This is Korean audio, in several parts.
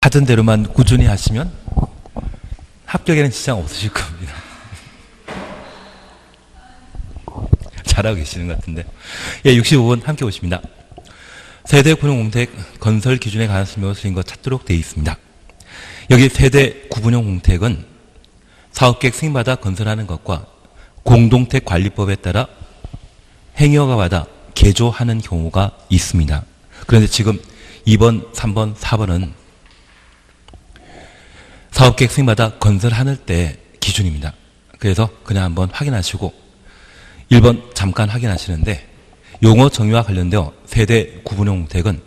하던 대로만 꾸준히 하시면 합격에는 지장 없으실 겁니다. 잘하고 계시는 것 같은데. 예, 65번 함께 오십니다. 세대 구분형 공택 건설 기준에 관한 설명을 드린 것 찾도록 되어 있습니다. 여기 세대 구분형 공택은 사업계획 승인받아 건설하는 것과 공동택 관리법에 따라 행위허가 받아 개조하는 경우가 있습니다. 그런데 지금 2번, 3번, 4번은 사업계획 승인받아 건설하는 때 기준입니다. 그래서 그냥 한번 확인하시고 1번 잠깐 확인하시는데 용어 정의와 관련되어 세대 구분형 공택은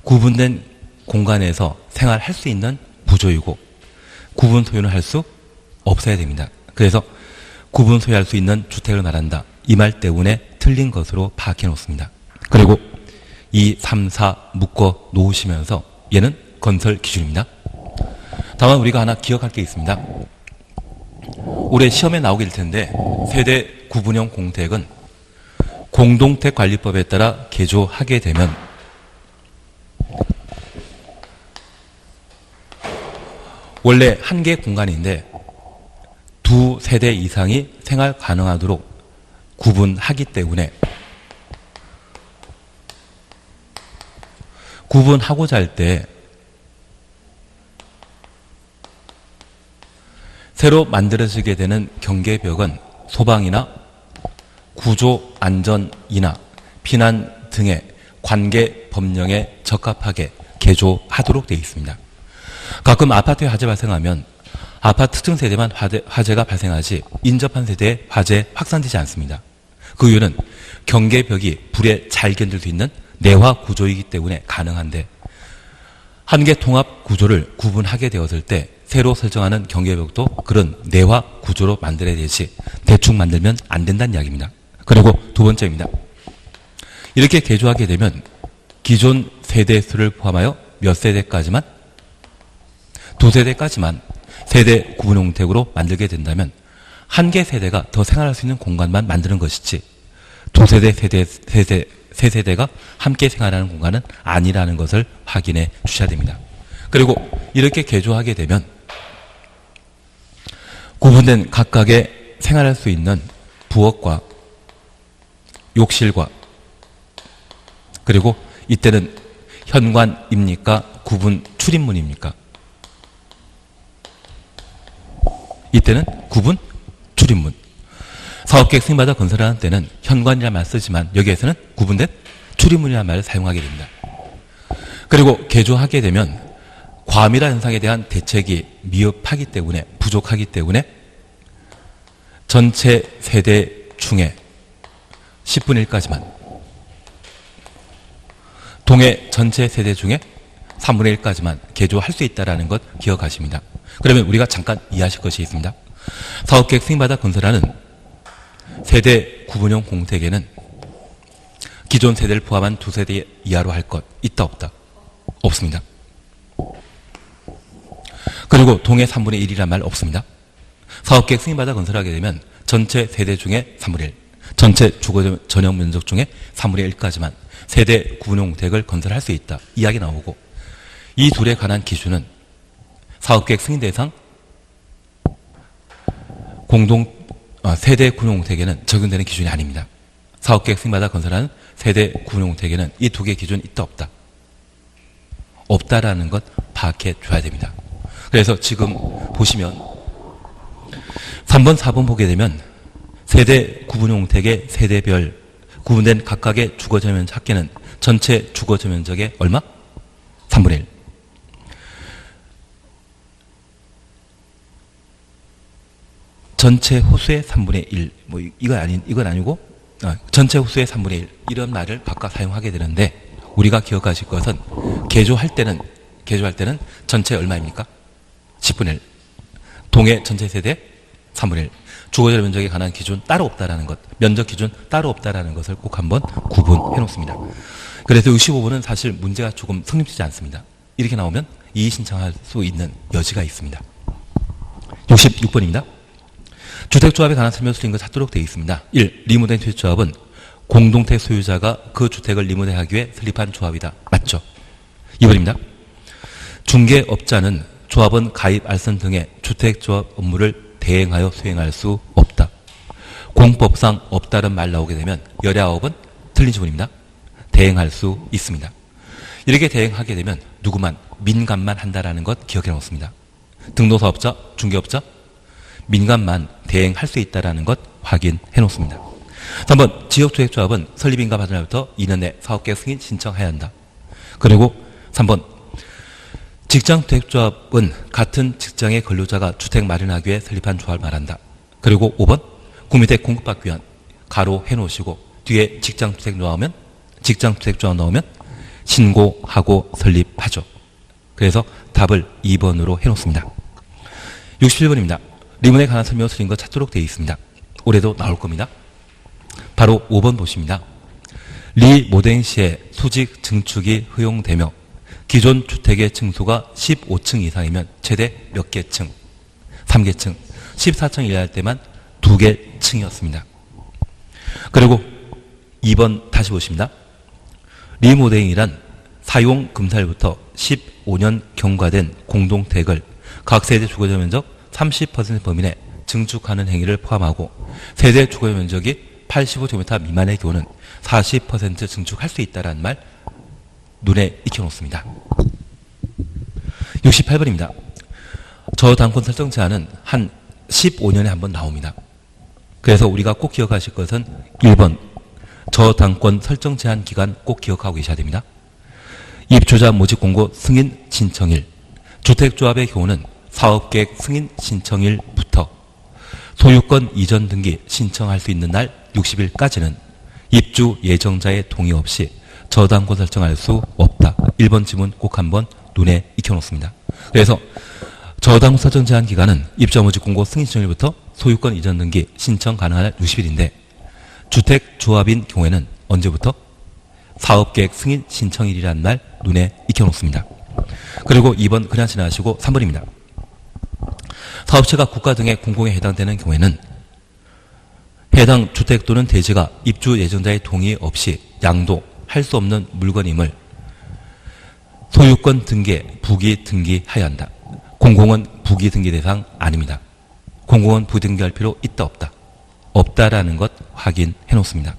구분된 공간에서 생활할 수 있는 부조이고 구분 소유는 할 수 없어야 됩니다. 그래서 구분 소유할 수 있는 주택을 말한다. 이 말 때문에 틀린 것으로 파악해 놓습니다. 그리고 2, 3, 4 묶어 놓으시면서 얘는 건설 기준입니다. 다만 우리가 하나 기억할 게 있습니다. 올해 시험에 나오게 될 텐데 세대 구분형 공택은 공동택 관리법에 따라 개조하게 되면 원래 한 개 공간인데 두 세대 이상이 생활 가능하도록 구분하기 때문에 구분하고자 할 때 새로 만들어지게 되는 경계벽은 소방이나 구조 안전이나 피난 등의 관계 법령에 적합하게 개조하도록 되어 있습니다. 가끔 아파트에 화재 발생하면 아파트 특정 세대만 화재가 발생하지 인접한 세대에 화재 확산되지 않습니다. 그 이유는 경계벽이 불에 잘 견딜 수 있는 내화 구조이기 때문에 가능한데 한 개 통합 구조를 구분하게 되었을 때 새로 설정하는 경계벽도 그런 내화 구조로 만들어야 되지 대충 만들면 안 된다는 이야기입니다. 그리고 두 번째입니다. 이렇게 개조하게 되면 기존 세대 수를 포함하여 몇 세대까지만? 두 세대까지만 세대 구분형 공택으로 만들게 된다면 한 개 세대가 더 생활할 수 있는 공간만 만드는 것이지 두 세대, 세 세대가 함께 생활하는 공간은 아니라는 것을 확인해 주셔야 됩니다. 그리고 이렇게 개조하게 되면 구분된 각각의 생활할 수 있는 부엌과 욕실과 그리고 이때는 현관입니까? 구분 출입문입니까? 이때는 구분 출입문. 사업계획 승인받아 건설하는 때는 현관이라는 말을 쓰지만 여기에서는 구분된 출입문이라는 말을 사용하게 됩니다. 그리고 개조하게 되면 과밀화 현상에 대한 대책이 미흡하기 때문에 부족하기 때문에 전체 세대 중에 10분의 1까지만 동해 전체 세대 중에 3분의 1까지만 개조할 수 있다는 것 기억하십니다. 그러면 우리가 잠깐 이해하실 것이 있습니다. 사업계획 승인받아 건설하는 세대 구분형 공택에는 기존 세대를 포함한 두 세대 이하로 할 것 있다 없다? 없습니다. 그리고 동해 3분의 1이란 말 없습니다. 사업계획 승인받아 건설하게 되면 전체 세대 중에 3분의 1, 전체 주거 전용 면적 중에 3분의 1까지만 세대 구분형 공택을 건설할 수 있다. 이야기 나오고 이 둘에 관한 기준은 사업계획 승인 대상 세대 구분형 공택에는 적용되는 기준이 아닙니다. 사업계획 승인받아 건설하는 세대 구분형 공택에는 이 두 개 기준 있다 없다? 없다라는 것 파악해 줘야 됩니다. 그래서 지금 보시면 3번, 4번 보게 되면 세대 구분형 공택의 세대별 구분된 각각의 주거전면적 합계는 전체 주거전면적의 얼마? 3분의 1. 전체 호수의 3분의 1. 이건 아니고 전체 호수의 3분의 1. 이런 말을 각각 사용하게 되는데 우리가 기억하실 것은 개조할 때는 전체 얼마입니까? 10분의 1. 동해 전체 세대 3분의 1. 주거적 면적에 관한 기준 따로 없다라는 것, 면적 기준 따로 없다라는 것을 꼭 한번 구분해 놓습니다. 그래서 65번은 사실 문제가 조금 성립되지 않습니다. 이렇게 나오면 이의 신청할 수 있는 여지가 있습니다. 66번입니다. 주택조합에 관한 설명을 드린 것 찾도록 되어 있습니다. 1. 리모델링 주택조합은 공동택 소유자가 그 주택을 리모델링하기 위해 설립한 조합이다. 맞죠? 2번입니다. 중개업자는 조합원 가입 알선 등의 주택조합 업무를 대행하여 수행할 수 없다. 공법상 없다는 말 나오게 되면 열야업은 틀린 지문입니다. 대행할 수 있습니다. 이렇게 대행하게 되면 누구만 민간만 한다라는 것 기억해 놓습니다. 등록사업자, 중개업자, 민간만 대행할 수 있다라는 것 확인해 놓습니다. 3번 지역주택조합은 설립인가 받은 날부터 2년 내 사업계획 승인 신청해야 한다. 그리고 3번 직장주택조합은 같은 직장의 근로자가 주택 마련하기 위해 설립한 조합을 말한다. 그리고 5번 국민주택 공급받기 위한 가로 해놓으시고 뒤에 직장주택조합 넣으면 신고하고 설립하죠. 그래서 답을 2번으로 해놓습니다. 67번입니다. 리문에 관한 설명을 드린 것 찾도록 되어 있습니다. 올해도 나올 겁니다. 바로 5번 보십니다. 리 모댕 시에 수직 증축이 허용되며 기존 주택의 층수가 15층 이상이면 최대 몇 개 층? 3개 층. 14층 이하일 때만 2개 층이었습니다. 그리고 2번 다시 보십니다. 리모델링이란 사용 금살부터 15년 경과된 공동택을 각 세대 주거지 면적 30% 범위 내 증축하는 행위를 포함하고 세대 주거지 면적이 85제곱미터 미만의 경우는 40% 증축할 수 있다는 말 눈에 익혀놓습니다. 68번입니다. 저당권 설정 제한은 한 15년에 한 번 나옵니다. 그래서 우리가 꼭 기억하실 것은 1번 저당권 설정 제한 기간 꼭 기억하고 계셔야 됩니다. 입주자 모집 공고 승인 신청일, 주택조합의 경우는 사업계획 승인 신청일부터 소유권 이전 등기 신청할 수 있는 날 60일까지는 입주 예정자의 동의 없이 저당권 설정할 수 없다. 1번 지문 꼭 한번 눈에 익혀놓습니다. 그래서 저당권 설정 제한 기간은 입주자 모집 공고 승인 신청일부터 소유권 이전 등기 신청 가능한 날 60일인데 주택조합인 경우에는 언제부터? 사업계획 승인 신청일이라는 날 눈에 익혀놓습니다. 그리고 2번 그냥 지나가시고 3번입니다. 사업체가 국가 등의 공공에 해당되는 경우에는 해당 주택 또는 대지가 입주 예정자의 동의 없이 양도할 수 없는 물건임을 소유권 등기에 부기 등기해야 한다. 공공은 부기 등기 대상 아닙니다. 공공은 부기 등기할 필요 있다 없다? 없다라는 것 확인해 놓습니다.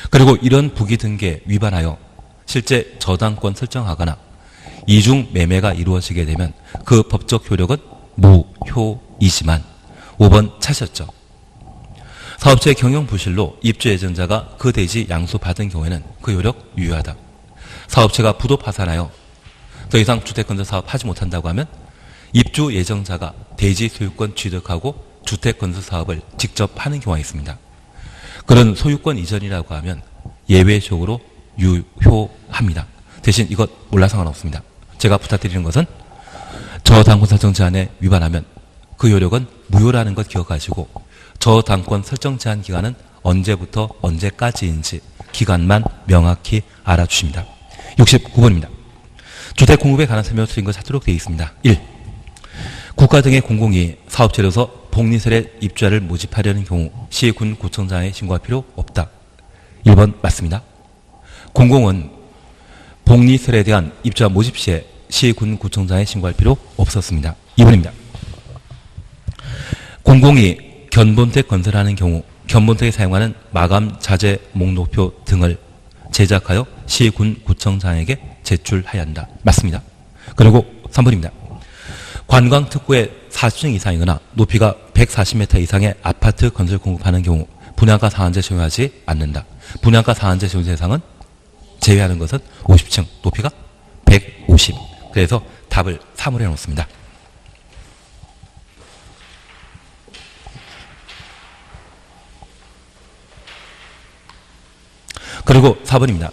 그리고 이런 부기 등기에 위반하여 실제 저당권 설정하거나 이중 매매가 이루어지게 되면 그 법적 효력은 무효이지만 5번 차셨죠. 사업체의 경영 부실로 입주 예정자가 그 대지 양수받은 경우에는 그 효력 유효하다. 사업체가 부도 파산하여 더 이상 주택건설 사업 하지 못한다고 하면 입주 예정자가 대지 소유권 취득하고 주택건설 사업을 직접 하는 경우가 있습니다. 그런 소유권 이전이라고 하면 예외적으로 유효합니다. 대신 이것 몰라 상관없습니다. 제가 부탁드리는 것은 저당권 설정 제한에 위반하면 그 효력은 무효라는 것 기억하시고 저당권 설정 제한 기간은 언제부터 언제까지인지 기간만 명확히 알아주십니다. 69번입니다. 주택 공급에 관한 설명을 드린 것 찾도록 되어 있습니다. 1. 국가 등의 공공이 사업체로서 복리설에 입주자를 모집하려는 경우 시, 군, 구청장에 신고할 필요 없다. 1번 맞습니다. 공공은 복리설에 대한 입주자 모집 시에 시, 군, 구청장에 신고할 필요 없었습니다. 2번입니다. 공공이 견본택 건설하는 경우 견본택에 사용하는 마감 자재 목록표 등을 제작하여 시, 군, 구청장에게 제출해야 한다. 맞습니다. 그리고 3번입니다. 관광특구의 40층 이상이거나 높이가 140m 이상의 아파트 건설 공급하는 경우 분양가 상한제 적용하지 않는다. 분양가 상한제 적용 대상은 제외하는 것은 50층, 높이가 150. 그래서 답을 3으로 해놓습니다. 그리고 4번입니다.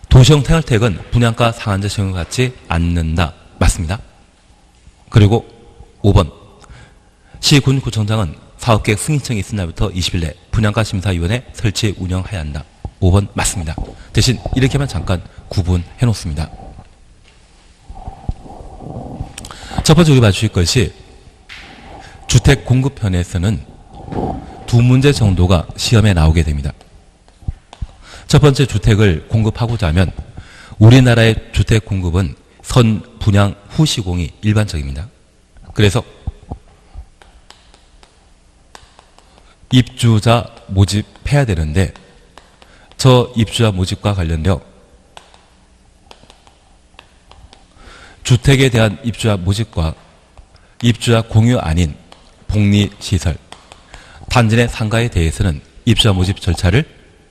도시형 생활택은 분양가 상한제 적용받지 않는다. 맞습니다. 그리고 5번 시, 군, 구청장은 사업계획 승인청이 있은 날부터 20일 내 분양가심사위원회 설치 운영해야 한다. 5번 맞습니다. 대신 이렇게만 잠깐 구분해 놓습니다. 첫 번째 우리 봐주실 것이 주택 공급편에서는 두 문제 정도가 시험에 나오게 됩니다. 첫 번째 주택을 공급하고자 하면 우리나라의 주택 공급은 선 분양 후 시공이 일반적입니다. 그래서 입주자 모집해야 되는데 저 입주자 모집과 관련되어 주택에 대한 입주자 모집과 입주자 공유 아닌 복리시설, 단지 내 상가에 대해서는 입주자 모집 절차를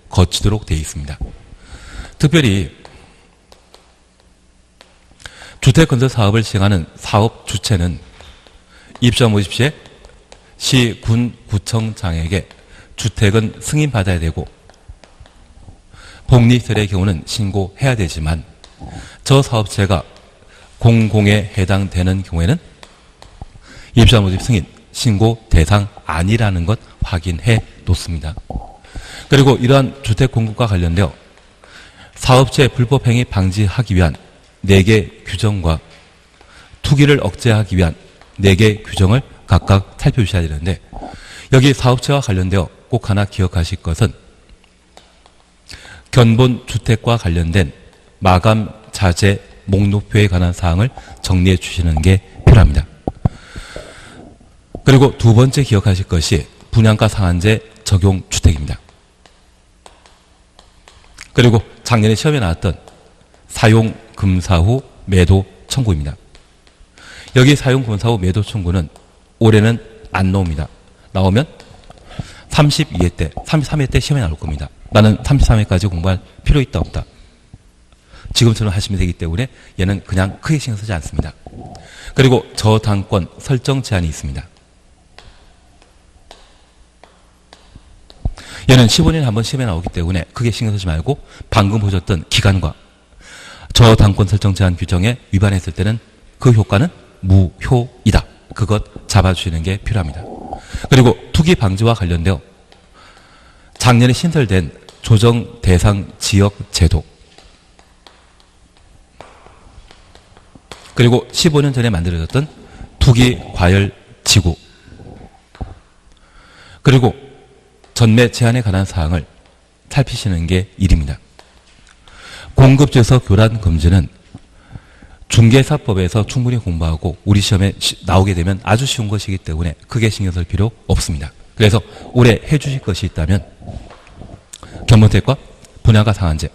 거치도록 되어 있습니다. 특별히 주택건설 사업을 시행하는 사업 주체는 입주자 모집 시에 시, 군, 구청장에게 주택은 승인받아야 되고 복리시설의 경우는 신고해야 되지만 저 사업체가 공공에 해당되는 경우에는 입주자 모집 승인, 신고 대상 아니라는 것 확인해 놓습니다. 그리고 이러한 주택 공급과 관련되어 사업체 불법 행위 방지하기 위한 4개 규정과 투기를 억제하기 위한 4개 규정을 각각 살펴주셔야 되는데 여기 사업체와 관련되어 꼭 하나 기억하실 것은 견본 주택과 관련된 마감 자재 목록표에 관한 사항을 정리해 주시는 게 필요합니다. 그리고 두 번째 기억하실 것이 분양가 상한제 적용 주택입니다. 그리고 작년에 시험에 나왔던 사용 금사 후 매도 청구입니다. 여기 사용 금사 후 매도 청구는 올해는 안 나옵니다. 나오면 32회 때, 33회 때 시험에 나올 겁니다. 나는 33회까지 공부할 필요 있다 없다. 지금처럼 하시면 되기 때문에 얘는 그냥 크게 신경 쓰지 않습니다. 그리고 저당권 설정 제한이 있습니다. 얘는 15년에 한 번 시험에 나오기 때문에 크게 신경 쓰지 말고 방금 보셨던 기간과 저당권 설정 제한 규정에 위반했을 때는 그 효과는 무효이다. 그것 잡아주시는 게 필요합니다. 그리고 투기 방지와 관련되어 작년에 신설된 조정 대상 지역 제도 그리고 15년 전에 만들어졌던 투기 과열 지구 그리고 전매 제한에 관한 사항을 살피시는 게 일입니다. 공급제서 교란 금지는 중개사법에서 충분히 공부하고 우리 시험에 나오게 되면 아주 쉬운 것이기 때문에 크게 신경 쓸 필요 없습니다. 그래서 올해 해주실 것이 있다면 견본택과 분양가 상한제,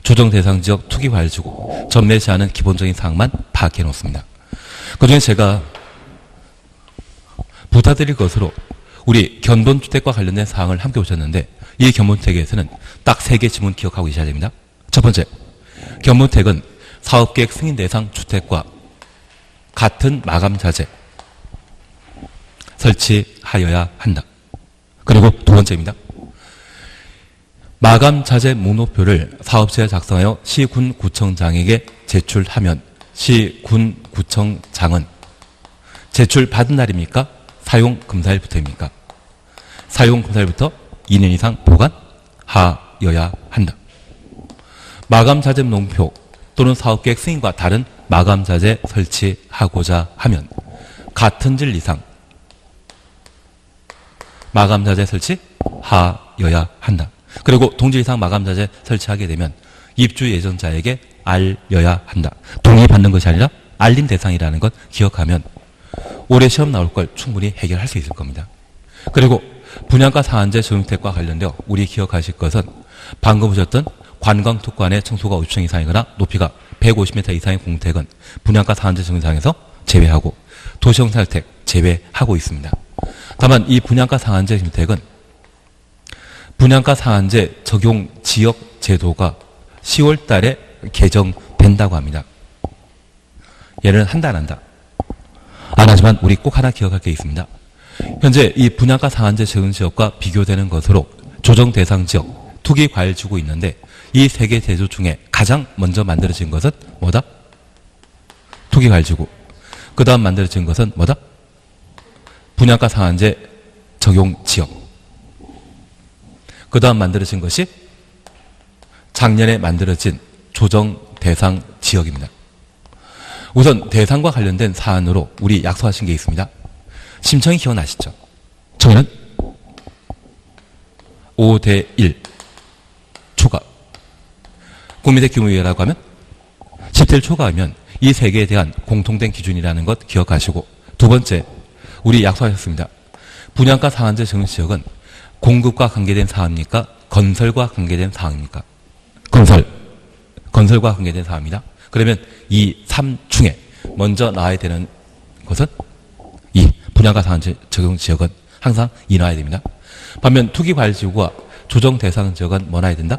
조정 대상 지역 투기 과열지구, 전매 제한은 기본적인 사항만 파악해 놓습니다. 그중에 제가 부탁드릴 것으로 우리 견본주택과 관련된 사항을 함께 보셨는데 이 견본택에서는 딱 3개 지문 기억하고 계셔야 됩니다. 첫 번째, 견본택은 사업계획 승인 대상 주택과 같은 마감 자재 설치하여야 한다. 그리고 두 번째입니다. 마감 자재 목록표를 사업체에 작성하여 시, 군, 구청장에게 제출하면 시, 군, 구청장은 제출받은 날입니까? 사용 금사일부터입니까? 사용 금사일부터 2년 이상 보관하여야 한다. 마감 자재 목록표 또는 사업계획 승인과 다른 마감 자재 설치하고자 하면 같은 질 이상 마감 자재 설치하여야 한다. 그리고 동질 이상 마감 자재 설치하게 되면 입주 예정자에게 알려야 한다. 동의받는 것이 아니라 알림 대상이라는 것 기억하면 올해 시험 나올 걸 충분히 해결할 수 있을 겁니다. 그리고 분양가 상한제 적용택과 관련되어 우리 기억하실 것은 방금 보셨던 관광특관의 청소가 50층 이상이거나 높이가 150m 이상의 공택은 분양가 상한제 적용상에서 제외하고 도시형 살택 제외하고 있습니다. 다만 이 분양가 상한제 적용택은 분양가 상한제 적용 지역 제도가 10월 달에 개정된다고 합니다. 얘는 한다 안 한다? 안 하지만 우리 꼭 하나 기억할 게 있습니다. 현재 이 분양가 상한제 적용 지역과 비교되는 것으로 조정 대상 지역, 투기 과열지구 있는데 이 3개 제도 중에 가장 먼저 만들어진 것은 뭐다? 투기 과열지구. 그 다음 만들어진 것은 뭐다? 분양가 상한제 적용 지역. 그 다음 만들어진 것이 작년에 만들어진 조정 대상 지역입니다. 우선 대상과 관련된 사안으로 우리 약속하신 게 있습니다. 심청이 기억나시죠? 저희는 5대1 초과. 국민대 규모위라고 하면 10대를 초과하면 이 세 개에 대한 공통된 기준이라는 것 기억하시고, 두 번째, 우리 약속하셨습니다. 분양가 상한제 적용 지역은 공급과 관계된 사항입니까? 건설과 관계된 사항입니까? 건설과 관계된 사항입니다. 그러면 이 3 중에 먼저 나와야 되는 것은 이 분양가 상한제 적용 지역은 항상 이 나와야 됩니다. 반면 투기과열지구와 조정 대상 지역은 뭐 나와야 된다?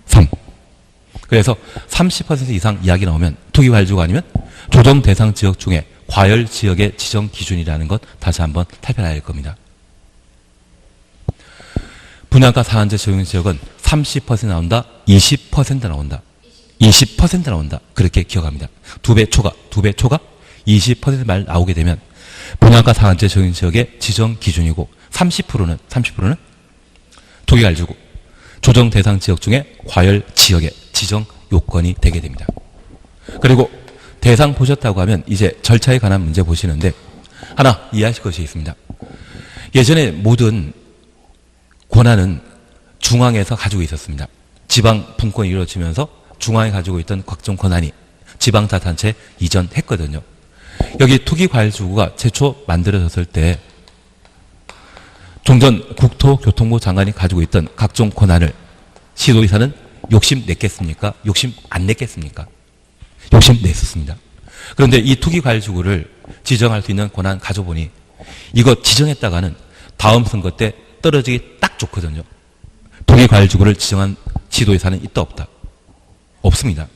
3. 그래서 30% 이상 이야기 나오면 투기과열지구 아니면 조정 대상 지역 중에 과열 지역의 지정 기준이라는 것 다시 한번 살펴봐야 할 겁니다. 분양가 상한제 적용 지역은 30% 나온다, 20% 나온다, 20% 나온다. 그렇게 기억합니다. 2배 초과 20%말 나오게 되면 분양가 상한제 적용 지역의 지정 기준이고 30%는 투기과열지구, 조정 대상 지역 중에 과열 지역의 지정 요건이 되게 됩니다. 그리고 대상 보셨다고 하면 이제 절차에 관한 문제 보시는데 하나 이해하실 것이 있습니다. 예전에 모든 권한은 중앙에서 가지고 있었습니다. 지방 분권이 이루어지면서 중앙에 가지고 있던 각종 권한이 지방자치단체에 이전했거든요. 여기 투기과열지구가 최초 만들어졌을 때 종전 국토교통부 장관이 가지고 있던 각종 권한을 시도의사는 욕심 냈겠습니까? 욕심 안 냈겠습니까? 욕심 냈었습니다. 그런데 이 투기과열지구를 지정할 수 있는 권한 가져보니 이거 지정했다가는 다음 선거 때 떨어지기 딱 좋거든요. 투기과열지구를 지정한 시도의사는 있다 없다? 없습니다.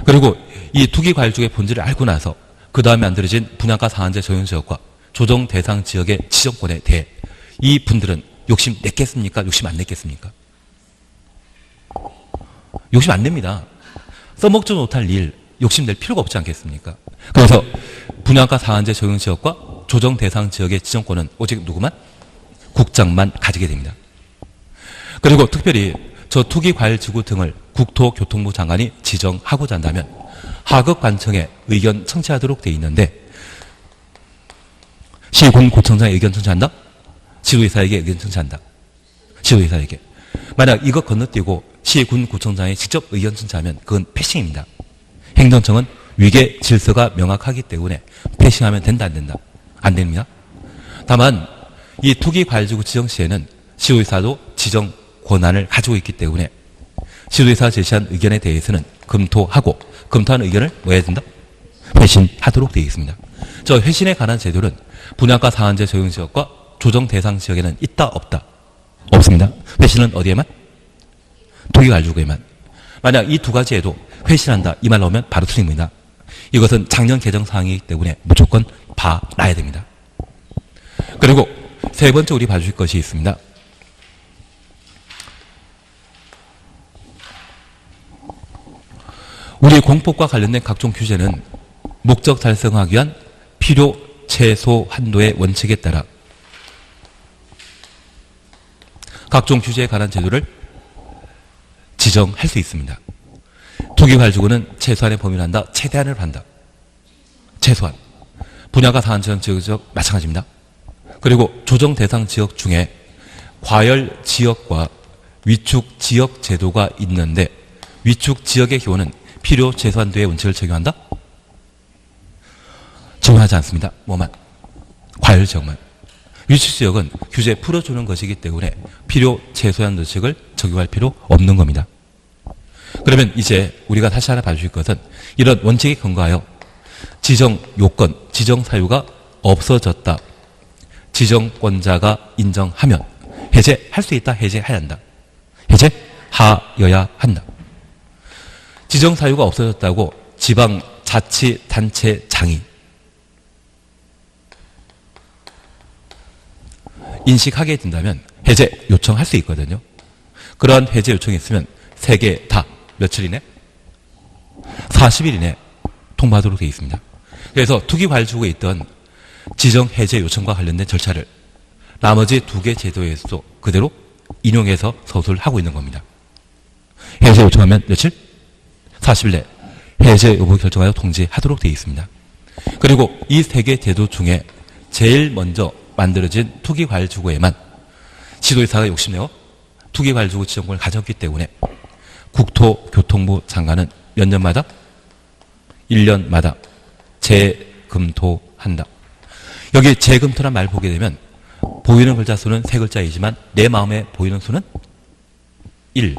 그리고 이 투기과열지구의 본질을 알고 나서 그 다음에 만들어진 분양가 상한제 적용 지역과 조정 대상 지역의 지정권에 대해 이 분들은 욕심 냈겠습니까? 욕심 안 냈겠습니까? 욕심 안 냅니다. 써먹지 못할 일 욕심 낼 필요가 없지 않겠습니까? 그래서 분양가 상한제 적용 지역과 조정 대상 지역의 지정권은 오직 누구만? 국장만 가지게 됩니다. 그리고 특별히 저 투기과열지구 등을 국토교통부 장관이 지정하고자 한다면 하급관청에 의견 청취하도록 되어 있는데 시군구청장에 의견 청취한다? 시도의사에게 의견 청취한다. 시도의사에게. 만약 이것 건너뛰고 시군구청장이 직접 의견 청취하면 그건 패싱입니다. 행정청은 위계 질서가 명확하기 때문에 패싱하면 된다 안 된다? 안 됩니다. 다만 이 투기과열지구 지정 시에는 시도의사도 지정 권한을 가지고 있기 때문에 시도의사가 제시한 의견에 대해서는 검토하고 검토한 의견을 뭐 해야 된다? 회신하도록 되어 있습니다. 저 회신에 관한 제도는 분양가 상한제 적용 지역과 조정 대상 지역에는 있다 없다? 없습니다. 회신은 어디에만? 투기과열지구에만. 만약 이 두 가지에도 회신한다 이 말 나오면 바로 틀립니다. 이것은 작년 개정 사항이기 때문에 무조건 봐놔야 됩니다. 그리고 세 번째 우리 봐주실 것이 있습니다. 우리 공법과 관련된 각종 규제는 목적 달성하기 위한 필요 최소 한도의 원칙에 따라 각종 규제에 관한 제도를 지정할 수 있습니다. 투기과열지구는 최소한의 범위를 한다. 최대한을 한다. 최소한. 분양가 상한제 지역 마찬가지입니다. 그리고 조정 대상 지역 중에 과열 지역과 위축 지역 제도가 있는데 위축 지역의 경우는 필요 최소한도의 원칙을 적용한다? 적용하지 않습니다. 뭐만? 과열 지역만. 위축 지역은 규제 풀어주는 것이기 때문에 필요 최소한 원칙을 적용할 필요 없는 겁니다. 그러면 이제 우리가 다시 하나 봐주실 것은 이런 원칙에 근거하여 지정 요건, 지정 사유가 없어졌다. 지정권자가 인정하면 해제할 수 있다. 해제해야 한다. 해제하여야 한다. 지정 사유가 없어졌다고 지방자치단체장이 인식하게 된다면 해제 요청할 수 있거든요. 그러한 해제 요청이 있으면 세 개 다 며칠 이내? 40일 이내 통보하도록 되어 있습니다. 그래서 투기과열지구에 있던 지정 해제 요청과 관련된 절차를 나머지 두 개 제도에서도 그대로 인용해서 서술하고 있는 겁니다. 해제 요청하면 며칠? 40일 내 해제 여부 결정하여 통지하도록 되어 있습니다. 그리고 이 세 개 제도 중에 제일 먼저 만들어진 투기과열지구에만 시도의사가 욕심내어 투기과열지구 지정권을 가졌기 때문에 국토교통부 장관은 몇 년마다? 1년마다 재검토한다. 여기 재검토란 말 보게 되면 보이는 글자 수는 3글자이지만 내 마음에 보이는 수는 1.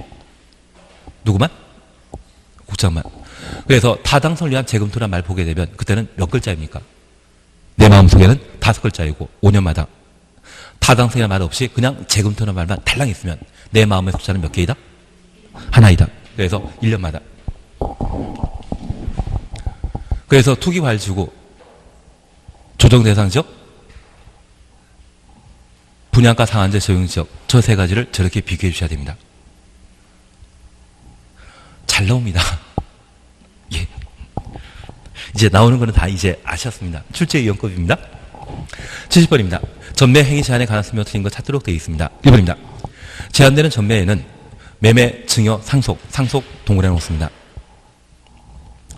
누구만? 국장만. 그래서 타당성을 위한 재검토란 말 보게 되면 그때는 몇 글자입니까? 내 마음속에는 5글자이고 5년마다 타당성이라는 말 없이 그냥 재검토라는 말만 달랑 있으면 내 마음의 숫자는 몇 개이다? 하나이다. 그래서 1년마다. 그래서 투기과일지구 조정대상지역, 분양가 상한제 적용지역 저 세 가지를 저렇게 비교해 주셔야 됩니다. 잘 나옵니다. 예. 이제 나오는 거는 다 이제 아셨습니다. 출제위원급입니다. 70번입니다. 전매 행위 제한에 관한 설명 틀린 거 찾도록 되어 있습니다. 1번입니다. 제한되는 전매에는 매매, 증여, 상속 동그래 놓습니다.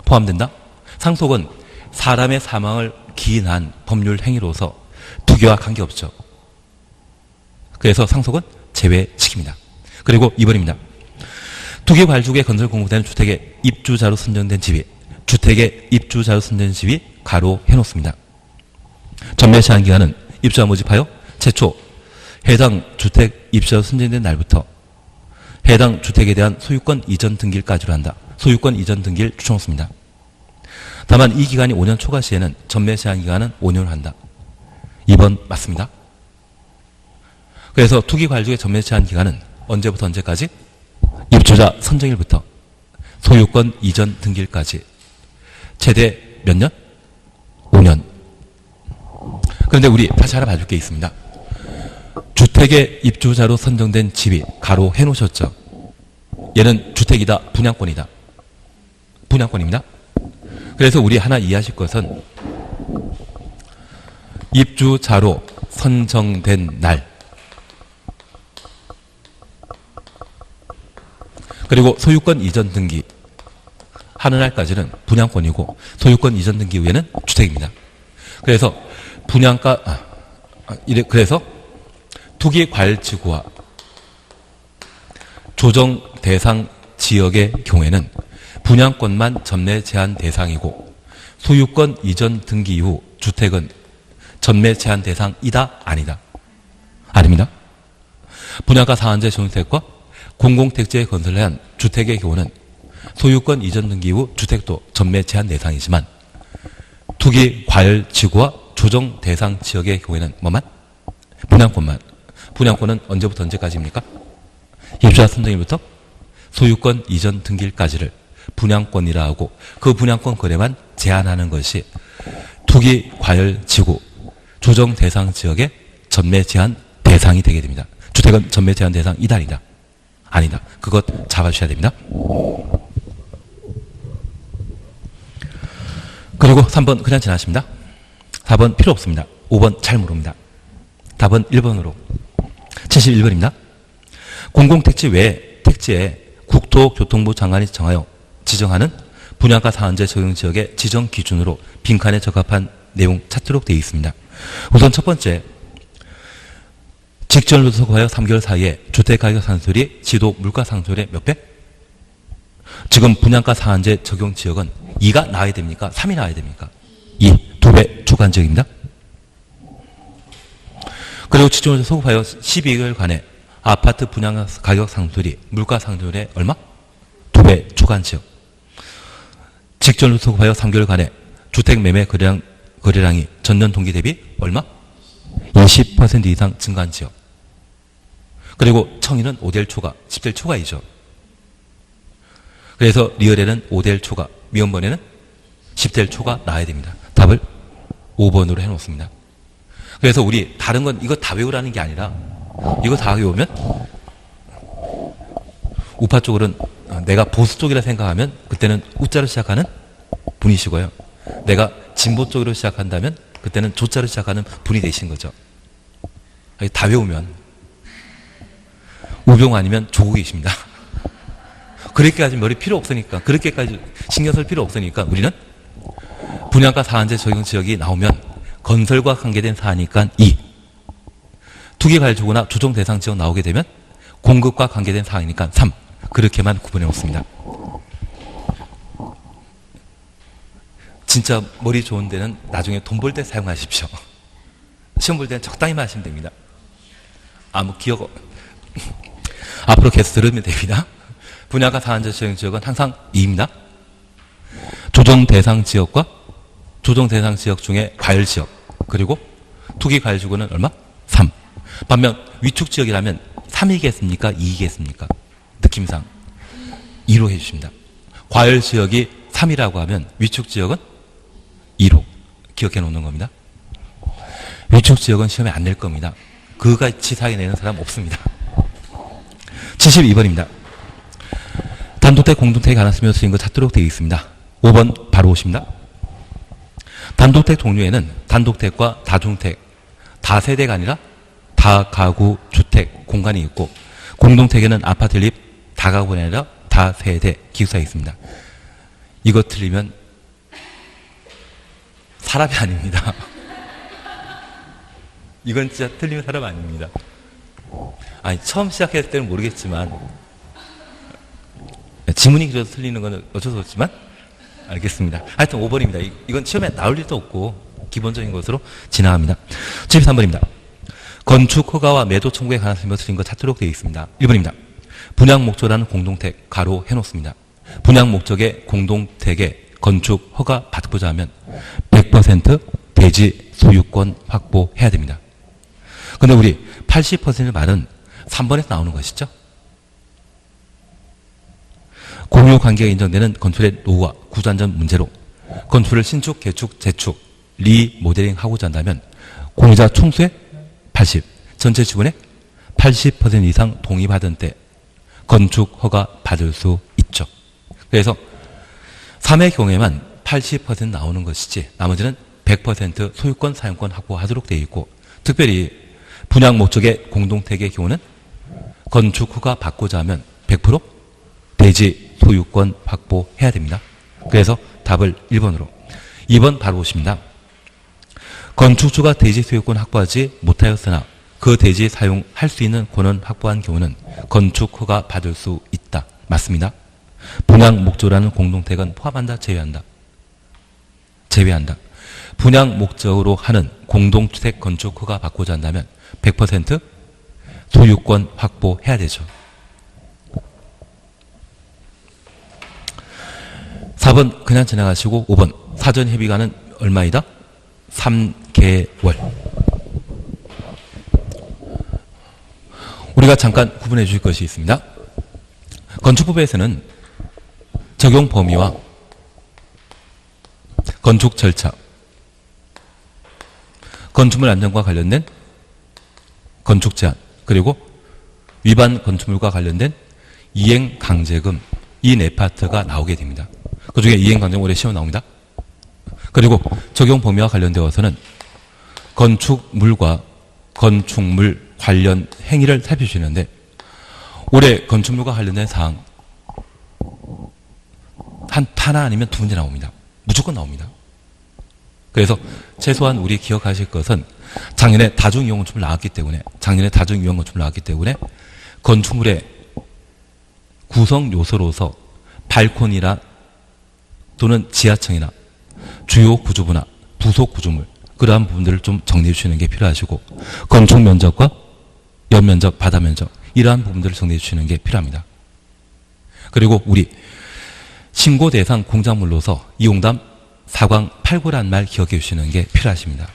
포함된다? 상속은 사람의 사망을 기인한 법률 행위로서 투기와 관계없죠. 그래서 상속은 제외시킵니다. 그리고 2번입니다. 투기 발주국에 건설 공급되는 주택의 입주자로 선정된 집이 주택의 입주자로 선정된 집이 가로 해놓습니다. 전매 제한 기간은 입주자 모집하여 최초 해당 주택 입주자로 선정된 날부터 해당 주택에 대한 소유권 이전 등기일까지로 한다. 소유권 이전 등기를 추천했습니다. 다만 이 기간이 5년 초과 시에는 전매 제한 기간은 5년을 한다. 2번 맞습니다. 그래서 투기 관리주의 전매 제한 기간은 언제부터 언제까지? 입주자 선정일부터 소유권 이전 등기일까지 최대 몇 년? 5년. 그런데 우리 다시 하나 봐줄 게 있습니다. 주택의 입주자로 선정된 집이 가로 해놓으셨죠. 얘는 주택이다, 분양권이다. 분양권입니다. 그래서 우리 하나 이해하실 것은 입주자로 선정된 날 그리고 소유권 이전 등기 하는 날까지는 분양권이고 소유권 이전 등기 후에는 주택입니다. 그래서 분양가 그래서 투기 과일지구와 조정 대상 지역의 경우에는 분양권만 전매 제한 대상이고 소유권 이전 등기 이후 주택은 전매 제한 대상이다 아니다? 아닙니다. 분양가 상한제 종택과 공공택지에 건설을 한 주택의 경우는 소유권 이전 등기 이후 주택도 전매 제한 대상이지만 투기 과열 지구와 조정 대상 지역의 경우에는 뭐만? 분양권만. 분양권은 언제부터 언제까지입니까? 입주자 선정일부터 소유권 이전 등기일까지를 분양권이라 하고 그 분양권 거래만 제한하는 것이 투기 과열 지구 조정 대상 지역의 전매 제한 대상이 되게 됩니다. 주택은 전매 제한 대상이다 아니다? 아니다. 그것 잡아주셔야 됩니다. 그리고 3번 그냥 지나십니다. 4번 필요 없습니다. 5번 잘 모릅니다. 답은 1번으로. 71번입니다. 공공택지 외에 택지에 국토교통부 장관이 정하여 지정하는 분양가 상한제 적용 지역의 지정 기준으로 빈칸에 적합한 내용 찾도록 되어 있습니다. 우선 첫 번째, 직전으로부터 소급하여 3개월 사이에 주택가격 상승률이 지도 물가 상승률의 몇 배? 지금 분양가 상한제 적용 지역은 2가 나와야 됩니까? 3이 나와야 됩니까? 2, 2배 초과한 지역입니다. 그리고 직전으로부터 소급하여 12개월간의 아파트 분양 가격 상승률이 물가 상승률의 얼마? 2배 초과한 지역. 직전으로부터 소급하여 3개월간의 주택 매매 거래량이 전년 동기 대비 얼마? 20% 이상 증가한 지역. 그리고 청인은 5대1 초과, 10대1 초과이죠. 그래서 리얼에는 5대1 초과, 미연번에는 10대1 초과 나와야 됩니다. 답을 5번으로 해놓습니다. 그래서 우리 다른 건 이거 다 외우라는 게 아니라 이거 다 외우면 우파 쪽으로는 내가 보수 쪽이라 생각하면 그때는 우자로 시작하는 분이시고요. 내가 진보 쪽으로 시작한다면 그때는 조자로 시작하는 분이 되신 거죠. 다 외우면 우병우 아니면 조국이십니다. 그렇게까지 머리 필요 없으니까 그렇게까지 신경 쓸 필요 없으니까 우리는 분양가 상한제 적용 지역이 나오면 건설과 관계된 사안이니까 2 투기과열지구나 조정 대상 지역 나오게 되면 공급과 관계된 사항이니까 3 그렇게만 구분해 놓습니다. 진짜 머리 좋은 데는 나중에 돈 벌 때 사용하십시오. 시험 볼 때는 적당히만 하시면 됩니다. 아무 기억 앞으로 계속 들으면 됩니다. 분야가 사안자 시행 지역은 항상 2입니다. 조정 대상 지역과 조정 대상 지역 중에 과열 지역, 그리고 투기 과열 지구는 얼마? 3. 반면 위축 지역이라면 3이겠습니까? 2이겠습니까? 느낌상 2로 해주십니다. 과열 지역이 3이라고 하면 위축 지역은 2로 기억해 놓는 겁니다. 위축 지역은 시험에 안 낼 겁니다. 그같이 사이 내는 사람 없습니다. 72번입니다. 단독택, 공동택에 관한 쓰며 쓰인 거 찾도록 되어 있습니다. 5번 바로 오십니다. 단독택 종류에는 단독택과 다중택, 다세대가 아니라 다가구 주택 공간이 있고, 공동택에는 아파트 립 다가구가 아니라 다세대 기숙사가 있습니다. 이거 틀리면 사람이 아닙니다. 이건 진짜 틀리면 사람 아닙니다. 아니, 처음 시작했을 때는 모르겠지만, 지문이 그래서 틀리는 건 어쩔 수 없지만, 알겠습니다. 하여튼 5번입니다. 이건 시험에 나올 일도 없고, 기본적인 것으로 지나갑니다. 73번입니다. 건축 허가와 매도 청구에 관한 설명 드린 것 찾도록 되어 있습니다. 1번입니다. 분양 목적이라는 공동택, 가로 해놓습니다. 분양 목적의 공동택에 건축 허가 받고자 하면 100% 대지 소유권 확보해야 됩니다. 근데 우리 80%의 말은 3번에서 나오는 것이죠. 공유 관계가 인정되는 건축의 노후와 구조안전 문제로 건축을 신축, 개축, 재축, 리모델링 하고자 한다면 공유자 총수의 80, 전체 지분의 80% 이상 동의받은 때 건축 허가 받을 수 있죠. 그래서 3의 경우에만 80% 나오는 것이지 나머지는 100% 소유권, 사용권 확보하도록 되어 있고, 특별히 분양 목적의 공동택의 경우는 건축 허가 받고자 하면 100% 대지 소유권 확보해야 됩니다. 그래서 답을 1번으로. 2번 바로 보십니다. 건축주가 대지 소유권 확보하지 못하였으나 그 대지 사용할 수 있는 권한 확보한 경우는 건축 허가 받을 수 있다. 맞습니다. 분양 목적이라는 공동택은 포함한다, 제외한다? 제외한다. 분양 목적으로 하는 공동주택 건축 허가 받고자 한다면 100% 소유권 확보해야 되죠. 4번 그냥 지나가시고 5번 사전 협의가는 얼마이다? 3개월. 우리가 잠깐 구분해 주실 것이 있습니다. 건축법에서는 적용 범위와 건축 절차, 건축물 안전과 관련된 건축 제한, 그리고 위반 건축물과 관련된 이행 강제금, 이 네 파트가 나오게 됩니다. 그 중에 이행 강제금 올해 시험 나옵니다. 그리고 적용 범위와 관련되어서는 건축물과 건축물 관련 행위를 살펴주시는데, 올해 건축물과 관련된 사항 하나 아니면 두 문제 나옵니다. 무조건 나옵니다. 그래서 최소한 우리 기억하실 것은 작년에 다중이용 건축물 나왔기 때문에, 건축물의 구성 요소로서 발코니나 또는 지하층이나 주요 구조부나 부속 구조물, 그러한 부분들을 좀 정리해 주시는 게 필요하시고, 건축 면적과 연면적, 바다 면적, 이러한 부분들을 정리해 주시는 게 필요합니다. 그리고 우리 신고 대상 공작물로서 이용담 사광 8구라는 말 기억해 주시는 게 필요하십니다.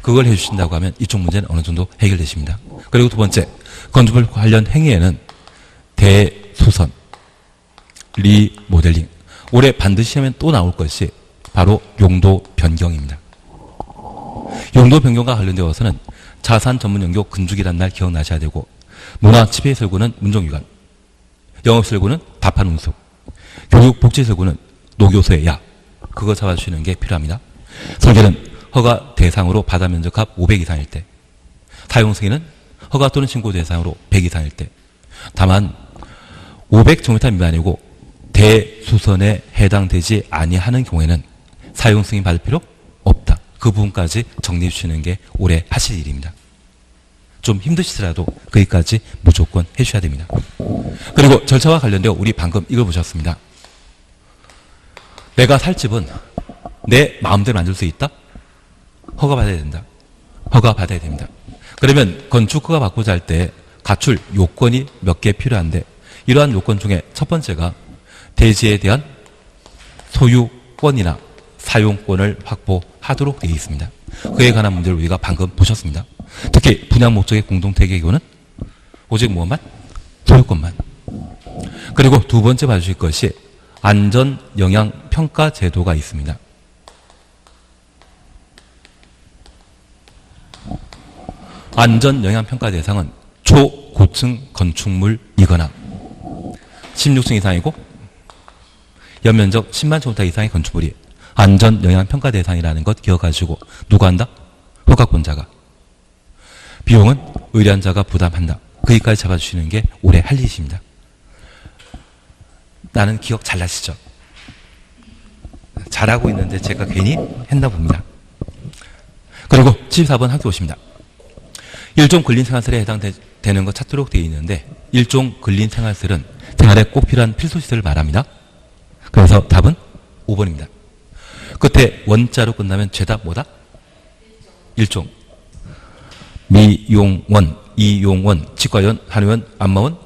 그걸 해주신다고 하면 이쪽 문제는 어느 정도 해결되십니다. 그리고 두 번째, 건축물 관련 행위에는 대수선, 리모델링, 올해 반드시 하면 또 나올 것이 바로 용도 변경입니다. 용도 변경과 관련되어서는 자산 전문 연교 근죽이라는 말 기억나셔야 되고, 문화 지배 설구는 문정유관, 영업 설구는 답한 운수, 교육 복지 설구는 노교소의 야, 그거 잡아주시는 게 필요합니다. 설계는 허가 대상으로 바다 면적합 500 이상일 때, 사용 승인은 허가 또는 신고 대상으로 100 이상일 때, 다만 500제곱미터 미만이고 대수선에 해당되지 아니하는 경우에는 사용 승인 받을 필요 없다. 그 부분까지 정리해 주시는 게 올해 하실 일입니다. 좀 힘드시더라도 거기까지 무조건 해주셔야 됩니다. 그리고 절차와 관련되어 우리 방금 이걸 보셨습니다. 내가 살 집은 내 마음대로 만들 수 있다? 허가받아야 된다. 허가받아야 됩니다. 그러면 건축 허가 받고자 할 때 갖출 요건이 몇 개 필요한데 이러한 요건 중에 첫 번째가 대지에 대한 소유권이나 사용권을 확보하도록 되어 있습니다. 그에 관한 문제를 우리가 방금 보셨습니다. 특히 분양 목적의 공동택의 경우는 오직 무엇만? 소유권만. 그리고 두 번째 봐주실 것이 안전영향평가 제도가 있습니다. 안전영향평가 대상은 초고층 건축물이거나 16층 이상이고 연면적 10만 제곱미터 이상의 건축물이 안전영향평가 대상이라는 것 기억하시고 누가 한다? 허가권자가. 비용은 의뢰한자가 부담한다. 거기까지 잡아주시는 게 올해 할 일이십니다. 나는 기억 잘 나시죠? 잘하고 있는데 제가 괜히 했나 봅니다. 그리고 74번 학교 오십니다. 일종 근린생활설에 해당되는 것 찾도록 되어 있는데 일종 근린생활설은 생활에 꼭 필요한 필수시설을 말합니다. 그래서 답은 5번입니다. 끝에 원자로 끝나면 죄다 뭐다? 일종. 미용원, 이용원, 치과원, 한의원, 안마원,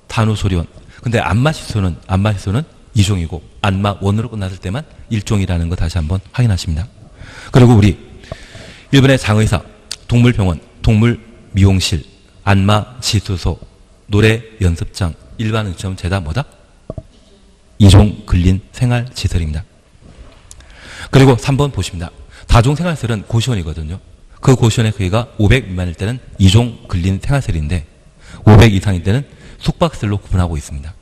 탄후소리원. 근데 안마시소는 이종이고 안마원으로 끝났을 때만 일종이라는 거 다시 한번 확인하십니다. 그리고 우리 일본의 장의사, 동물병원, 동물미용실, 안마시수소, 노래 연습장, 일반 음식점 죄다 뭐다? 이종 근린 생활시설입니다. 그리고 3번 보십니다. 다종생활시설은 고시원이거든요. 그 고시원의 크기가 500 미만일 때는 이종 근린 생활시설인데 500 이상일 때는 숙박시설로 구분하고 있습니다.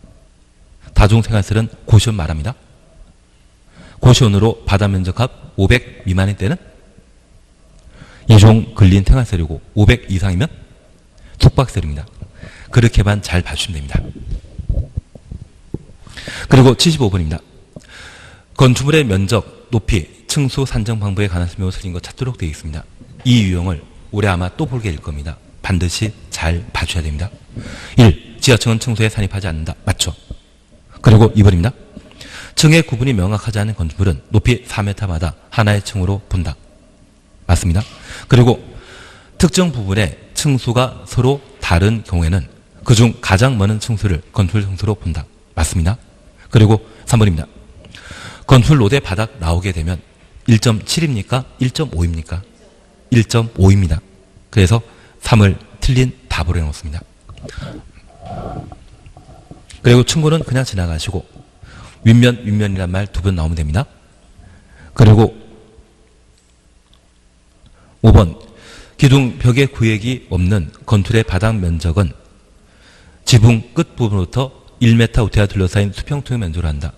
다종생활시설은 고시원 말합니다. 고시원으로 바다 면적합 500 미만일 때는 이종 근린 생활시설이고 500 이상이면 숙박시설입니다. 그렇게만 잘 봐주시면 됩니다. 그리고 75번입니다. 건축물의 면적, 높이, 층수 산정 방법에 관한 설명을 드린 것 찾도록 되어 있습니다. 이 유형을 올해 아마 또 보게 될 겁니다. 반드시 잘 봐줘야 됩니다. 1. 지하층은 층수에 산입하지 않는다. 맞죠? 그리고 2번입니다. 층의 구분이 명확하지 않은 건축물은 높이 4m마다 하나의 층으로 본다. 맞습니다. 그리고 특정 부분의 층수가 서로 다른 경우에는 그중 가장 많은 층수를 건축물 층수로 본다. 맞습니다. 그리고 3번입니다. 건축물 로대 바닥 나오게 되면 1.7입니까? 1.5입니까? 1.5입니다. 그래서 3을 틀린 답으로 해놓습니다. 그리고 층고는 그냥 지나가시고 윗면이란 말 두 번 나오면 됩니다. 그리고 5번 기둥 벽에 구획이 없는 건축의 바닥 면적은 지붕 끝부분부터 1m 우태가 둘러싸인 수평통의 면적으로 한다.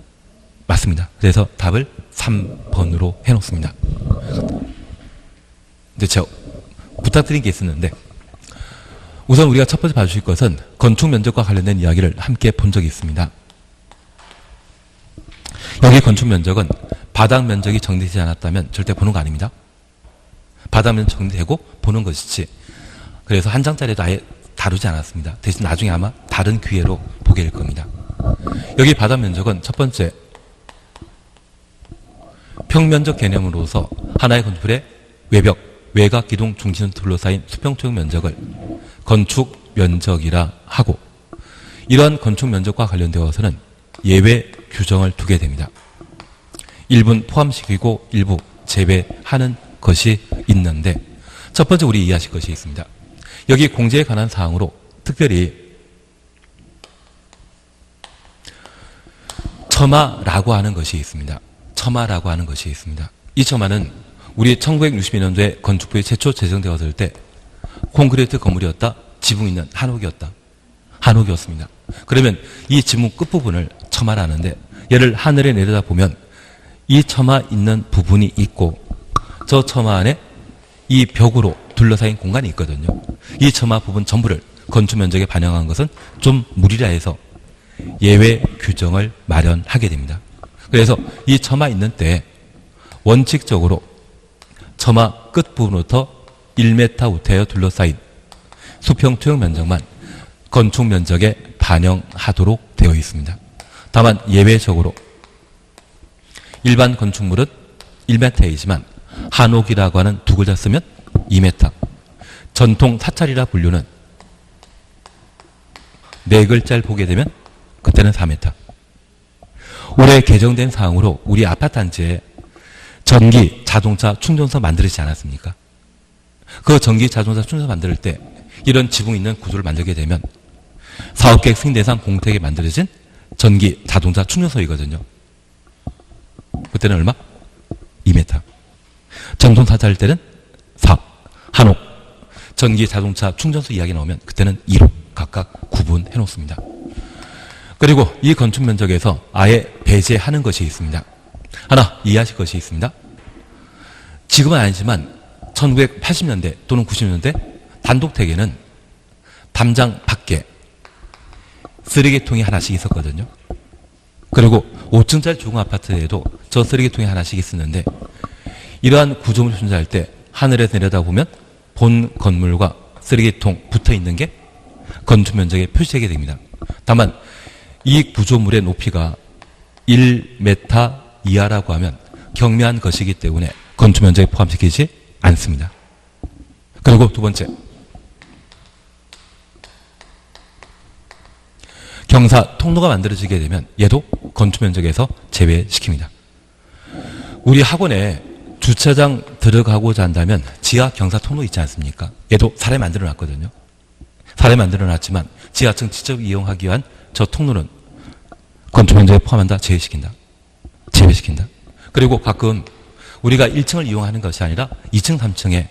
맞습니다. 그래서 답을 3번으로 해놓습니다. 근데 제가 부탁드린 게 있었는데 우선 우리가 첫 번째 봐주실 것은 건축 면적과 관련된 이야기를 함께 본 적이 있습니다. 여기 건축 면적은 바닥 면적이 정리되지 않았다면 절대 보는 거 아닙니다. 바닥 면적 정리되고 보는 것이지. 그래서 한 장짜리도 아예 다루지 않았습니다. 대신 나중에 아마 다른 기회로 보게 될 겁니다. 여기 바닥 면적은 첫 번째 평면적 개념으로서 하나의 건축물의 외벽, 외곽, 기둥, 중심을 둘러싸인 수평적 면적을 건축 면적이라 하고 이러한 건축 면적과 관련되어서는 예외 규정을 두게 됩니다. 일부는 포함시키고 일부 제외하는 것이 있는데 첫 번째 우리 이해하실 것이 있습니다. 여기 공제에 관한 사항으로 특별히 처마라고 하는 것이 있습니다. 처마라고 하는 것이 있습니다. 이 처마는 우리 1962년도에 건축부에 최초 제정되었을 때 콘크리트 건물이었다. 지붕 있는 한옥이었다. 한옥이었습니다. 그러면 이 지붕 끝부분을 처마라는데 얘를 하늘에 내려다보면 이 처마 있는 부분이 있고 저 처마 안에 이 벽으로 둘러싸인 공간이 있거든요. 이 처마 부분 전부를 건축 면적에 반영한 것은 좀 무리라 해서 예외 규정을 마련하게 됩니다. 그래서 이 처마 있는 때에 원칙적으로 처마 끝부분부터 1m 우태여 둘러싸인 수평 투영 면적만 건축 면적에 반영하도록 되어 있습니다. 다만 예외적으로 일반 건축물은 1m이지만 한옥이라고 하는 두 글자 쓰면 2m. 전통 사찰이라 분류는 네 글자를 보게 되면 그때는 4m. 올해 개정된 사항으로 우리 아파트 단지에 전기 자동차 충전소 만들지 않았습니까? 그 전기 자동차 충전소 만들 때 이런 지붕 있는 구조를 만들게 되면 사업계획 승인 대상 공택에 만들어진 전기 자동차 충전소이거든요. 그때는 얼마? 2m. 전통 사찰일 때는 4. 한옥. 전기 자동차 충전소 이야기 나오면 그때는 2로 각각 구분해 놓습니다. 그리고 이 건축 면적에서 아예 배제하는 것이 있습니다. 하나 이해하실 것이 있습니다. 지금은 아니지만 1980년대 또는 90년대 단독택에는 담장 밖에 쓰레기통이 하나씩 있었거든요. 그리고 5층짜리 중공 아파트에도 저 쓰레기통이 하나씩 있었는데 이러한 구조물을 존재할 때 하늘에서 내려다보면 본 건물과 쓰레기통 붙어 있는 게 건축 면적에 표시되게 됩니다. 다만 이 구조물의 높이가 1m 이하라고 하면 경미한 것이기 때문에 건축 면적에 포함시키지 않습니다. 그리고 두 번째, 경사 통로가 만들어지게 되면 얘도 건축 면적에서 제외시킵니다. 우리 학원에 주차장 들어가고자 한다면 지하 경사 통로 있지 않습니까? 얘도 사람이 만들어 놨거든요. 사람이 만들어 놨지만 지하층 직접 이용하기 위한 저 통로는 건축 면적에 포함한다, 제외시킨다. 제외시킨다. 그리고 가끔 우리가 1층을 이용하는 것이 아니라 2층, 3층에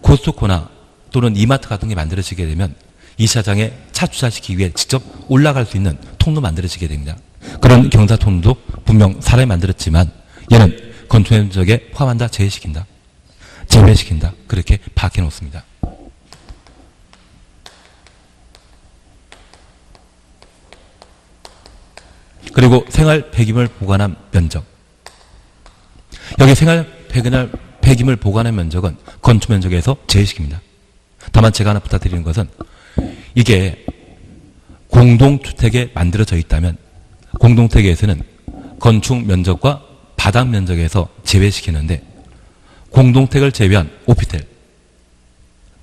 코스트코나 또는 이마트 같은 게 만들어지게 되면 이 시장에 차 주차시키기 위해 직접 올라갈 수 있는 통로 만들어지게 됩니다. 그런 경사 통로도 분명 사람이 만들었지만 얘는 건축 면적에 포함한다, 제외시킨다. 제외시킨다. 그렇게 파악해 놓습니다. 그리고 생활 폐기물 보관함 면적. 여기 생활 폐기물 보관함 면적은 건축 면적에서 제외시킵니다. 다만 제가 하나 부탁드리는 것은 이게 공동주택에 만들어져 있다면 공동주택에서는 건축 면적과 바닥 면적에서 제외시키는데 공동택을 제외한 오피텔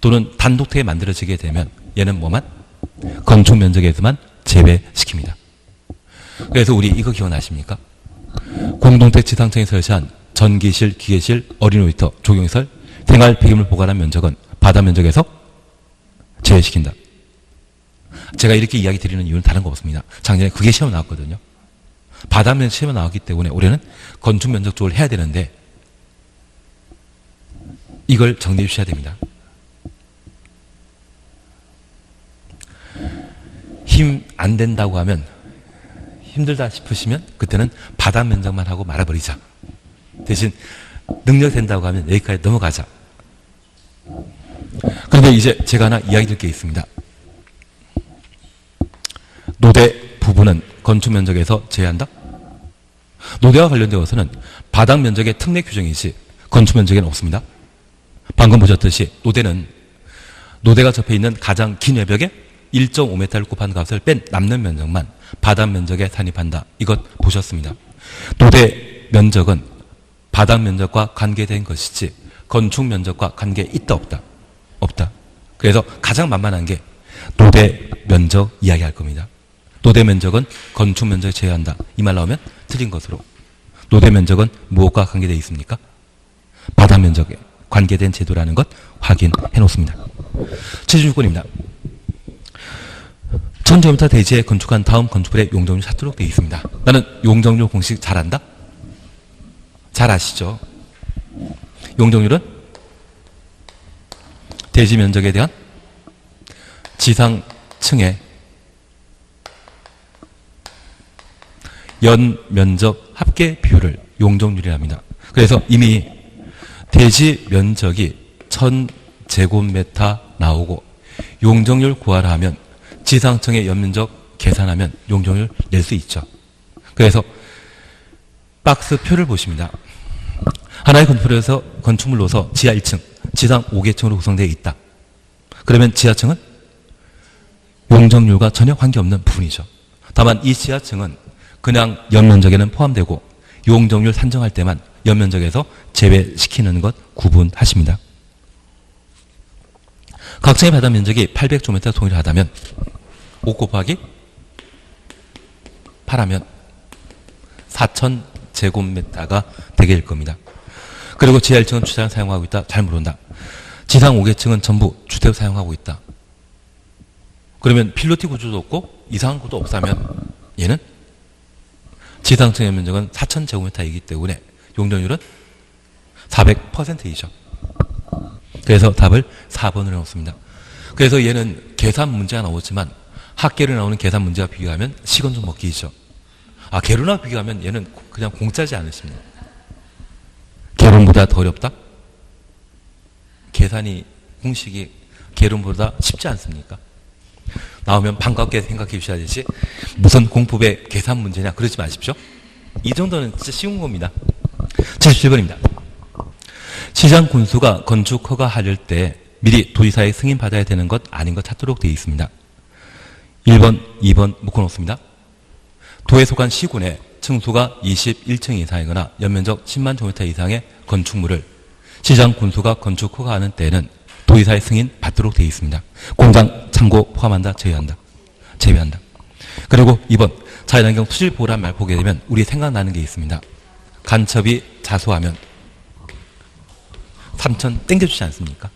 또는 단독택에 만들어지게 되면 얘는 뭐만? 건축 면적에서만 제외시킵니다. 그래서 우리 이거 기억나십니까? 공동택 지상층에 설치한 전기실, 기계실, 어린이 놀이터, 조경시설, 생활 폐기물 보관함 면적은 바닥 면적에서 제외시킨다. 제가 이렇게 이야기 드리는 이유는 다른 거 없습니다. 작년에 그게 시험 나왔거든요. 바닥 면적 시험에 나왔기 때문에 올해는 건축 면적 쪽을 해야 되는데 이걸 정리해 주셔야 됩니다. 힘 안 된다고 하면 힘들다 싶으시면 그때는 바닥 면적만 하고 말아버리자. 대신 능력 된다고 하면 여기까지 넘어가자. 그런데 이제 제가 하나 이야기 드릴 게 있습니다. 노대 부분은 건축 면적에서 제외한다? 노대와 관련되어서는 바닥 면적의 특례 규정이지 건축 면적에는 없습니다. 방금 보셨듯이 노대가 접해 있는 가장 긴 외벽에 1.5m를 곱한 값을 뺀 남는 면적만 바닥 면적에 산입한다. 이것 보셨습니다. 노대 면적은 바닥 면적과 관계된 것이지 건축 면적과 관계 있다 없다? 없다. 그래서 가장 만만한 게 노대 면적 이야기할 겁니다. 노대 면적은 건축 면적에 제외한다. 이 말 나오면 틀린 것으로. 노대 면적은 무엇과 관계되어 있습니까? 바닥 면적에 관계된 제도라는 것 확인해 놓습니다. 최종 조건입니다. 1000제곱미터 대지에 건축한 다음 건축물의 용적률 찾도록 되어 있습니다. 나는 용적률 공식 잘 안다? 잘 아시죠? 용적률은 대지 면적에 대한 지상층의 연 면적 합계 비율을 용적률이라 합니다. 그래서 이미 대지 면적이 1000제곱미터 나오고 용적률 구하라 하면 지상층의 연면적 계산하면 용적률 낼 수 있죠. 그래서 박스 표를 보십니다. 하나의 건축물로서 지하 1층, 지상 5개층으로 구성되어 있다. 그러면 지하층은 용적률과 전혀 관계없는 부분이죠. 다만 이 지하층은 그냥 연면적에는 포함되고 용적률 산정할 때만 연면적에서 제외시키는 것 구분하십니다. 각층의 바닥 면적이 800제곱미터 동일하다면 5 곱하기 8하면 4000제곱미터가 되게 될 겁니다. 그리고 지하 1층은 주차장 사용하고 있다. 잘 모른다. 지상 5개층은 전부 주택 사용하고 있다. 그러면 필로티 구조도 없고 이상한 것도 없다면 얘는 지상층의 면적은 4000제곱미터이기 때문에 용적률은 400%이죠. 그래서 답을 4번으로 해놓습니다. 그래서 얘는 계산 문제가 나오지만 학계로 나오는 계산 문제와 비교하면 시간 좀 먹기죠. 개론과 비교하면 얘는 그냥 공짜지 않으십니까? 계론보다 더 어렵다? 계산이 공식이 계론보다 쉽지 않습니까? 나오면 반갑게 생각해 주셔야 되지 무슨 공법의 계산 문제냐 그러지 마십시오. 이 정도는 진짜 쉬운 겁니다. 77번입니다. 시장 군수가 건축 허가할 때 미리 도지사의 승인 받아야 되는 것 아닌 것 찾도록 되어 있습니다. 1번, 2번 묶어놓습니다. 도에 속한 시군에 층수가 21층 이상이거나 연면적 10만 제곱미터 이상의 건축물을 시장 군수가 건축 허가하는 때는 도지사의 승인 받도록 되어 있습니다. 공장, 창고 포함한다, 제외한다. 그리고 2번, 자연환경 수질보호란 말 보게 되면 우리 생각나는 게 있습니다. 간첩이 자수하면 3천 땡겨주지 않습니까?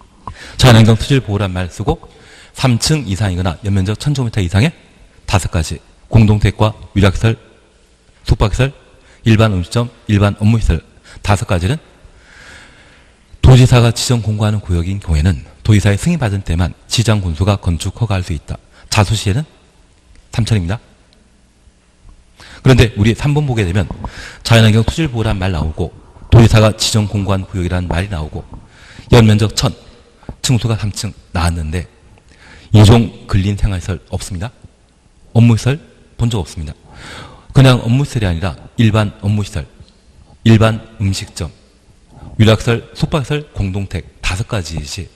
자연환경 수질보호란 말 쓰고 3층 이상이거나 연면적 1000제곱미터 이상의 5가지 공동택과 유락시설, 숙박시설, 일반 음식점, 일반 업무시설 5가지는 도지사가 지정 공고하는 구역인 경우에는 도지사의 승인받은 때만 시장 군수가 건축 허가할 수 있다. 자수 시에는 3천입니다. 그런데 우리 3번 보게 되면 자연환경 수질보호란 말 나오고 도지사가 지정 공고한 구역이라는 말이 나오고 연면적 1000, 층수가 3층 나왔는데 이종 근린 생활시설 없습니다. 업무시설 본 적 없습니다. 그냥 업무시설이 아니라 일반 업무시설, 일반 음식점, 유락시설, 숙박시설, 공동택 5가지이지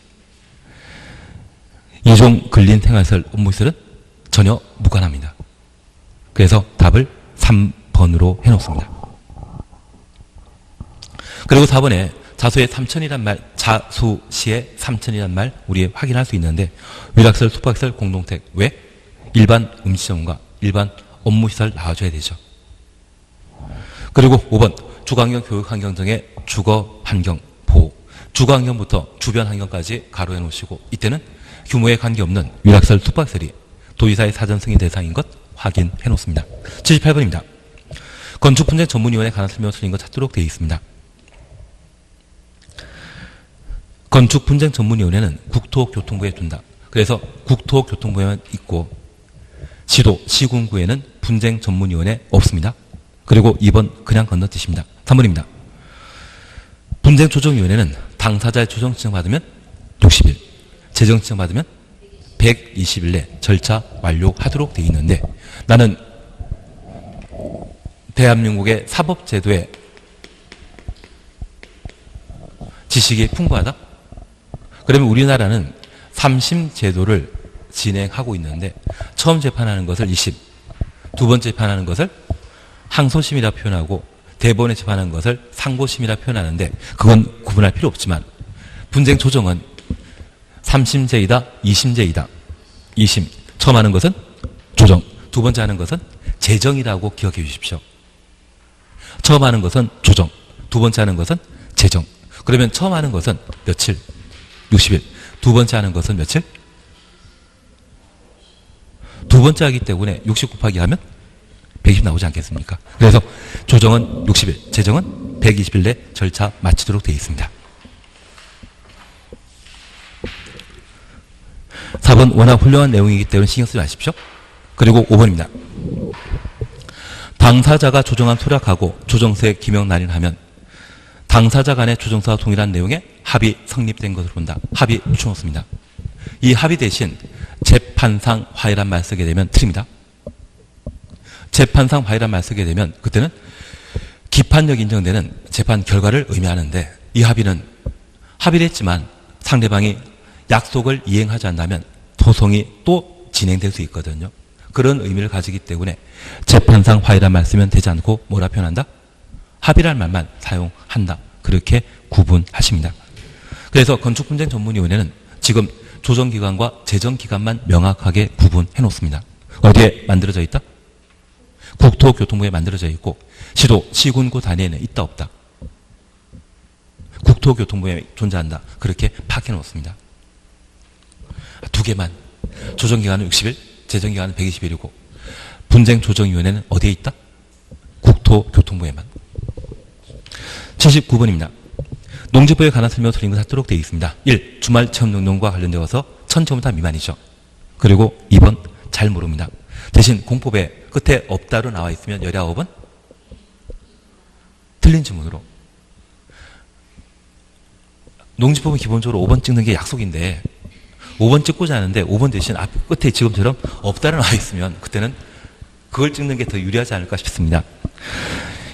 이종 근린 생활시설 업무시설은 전혀 무관합니다. 그래서 답을 3번으로 해놓습니다. 그리고 4번에 자수의 3천이란 말, 자수시의 3천이란 말 우리 확인할 수 있는데 유락시설, 숙박시설, 공동택 왜? 일반 음식점과 일반 업무시설 나와줘야 되죠. 그리고 5번 주거환경, 교육환경 등의 주거환경 보호 주거환경부터 주변환경까지 가로해 놓으시고 이때는 규모에 관계없는 유락시설, 숙박시설이 도지사의 사전 승인 대상인 것 확인해 놓습니다. 78번입니다. 건축분쟁 전문위원회 관한 설명을 틀린 것 찾도록 되어 있습니다. 건축분쟁 전문위원회는 국토교통부에 둔다. 그래서 국토교통부에만 있고 시도, 시군구에는 분쟁 전문위원회 없습니다. 그리고 2번 그냥 건너뛰십니다. 3번입니다. 분쟁 조정위원회는 당사자의 조정 신청받으면 60일, 재정 신청받으면 120일 내 절차 완료하도록 되어 있는데 나는 대한민국의 사법제도에 지식이 풍부하다? 그러면 우리나라는 3심 제도를 진행하고 있는데 처음 재판하는 것을 2심, 두 번째 재판하는 것을 항소심이라 표현하고 대법원에 재판하는 것을 상고심이라 표현하는데 그건 구분할 필요 없지만 분쟁 조정은 3심제이다, 2심제이다. 2심, 처음 하는 것은 조정, 두 번째 하는 것은 재정이라고 기억해 주십시오. 처음 하는 것은 조정, 두 번째 하는 것은 재정. 그러면 처음 하는 것은 며칠? 60일. 두 번째 하는 것은 며칠? 두 번째 하기 때문에 60 곱하기 하면 120 나오지 않겠습니까? 그래서 조정은 60일, 재정은 120일 내 절차 마치도록 되어 있습니다. 4번 워낙 훌륭한 내용이기 때문에 신경 쓰지 마십시오. 그리고 5번입니다. 당사자가 조정안 소략하고 조정서에 기명 날인하면 당사자 간의 조정서와 동일한 내용의 합의 성립된 것으로 본다. 합의 추천없습니다. 이 합의 대신 재판상 화해란 말 쓰게 되면 틀립니다. 재판상 화해란 말 쓰게 되면 그때는 기판력 인정되는 재판 결과를 의미하는데 이 합의는 합의를 했지만 상대방이 약속을 이행하지 않는다면 소송이 또 진행될 수 있거든요. 그런 의미를 가지기 때문에 재판상 화해란 말 쓰면 되지 않고 뭐라 표현한다? 합의라는 말만 사용한다. 그렇게 구분하십니다. 그래서 건축분쟁전문위원회는 지금 조정기관과 재정기관만 명확하게 구분해 놓습니다. 어디에 만들어져 있다? 국토교통부에 만들어져 있고 시도, 시군구 단위에는 있다 없다? 국토교통부에 존재한다. 그렇게 파악해 놓습니다. 두 개만. 조정기간은 60일, 재정기간은 120일이고 분쟁조정위원회는 어디에 있다? 국토교통부에만. 79번입니다. 농지법에 관한 설명 틀린 것 하도록 되어 있습니다. 1. 주말 체험농농과 관련되어서 1000제곱미터 미만이죠. 그리고 2번 잘 모릅니다. 대신 공법에 끝에 없다로 나와 있으면 19번 틀린 질문으로. 농지법은 기본적으로 5번 찍는 게 약속인데 5번 찍고자 하는데 5번 대신 앞 끝에 지금처럼 없다로 나와 있으면 그때는 그걸 찍는 게 더 유리하지 않을까 싶습니다.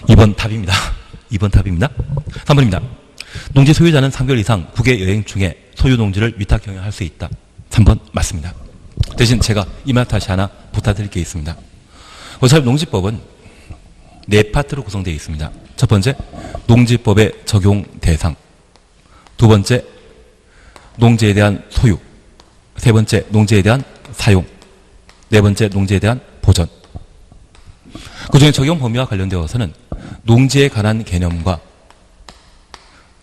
2번 답입니다. 2번 답입니다. 3번입니다. 농지 소유자는 3개월 이상 국외 여행 중에 소유 농지를 위탁 경영할 수 있다. 3번 맞습니다. 대신 제가 이 말 다시 하나 부탁드릴 게 있습니다. 어차피 농지법은 4파트로 구성되어 있습니다. 첫 번째, 농지법의 적용 대상. 두 번째, 농지에 대한 소유. 세 번째, 농지에 대한 사용. 네 번째, 농지에 대한 보전. 그중에 적용 범위와 관련되어서는 농지에 관한 개념과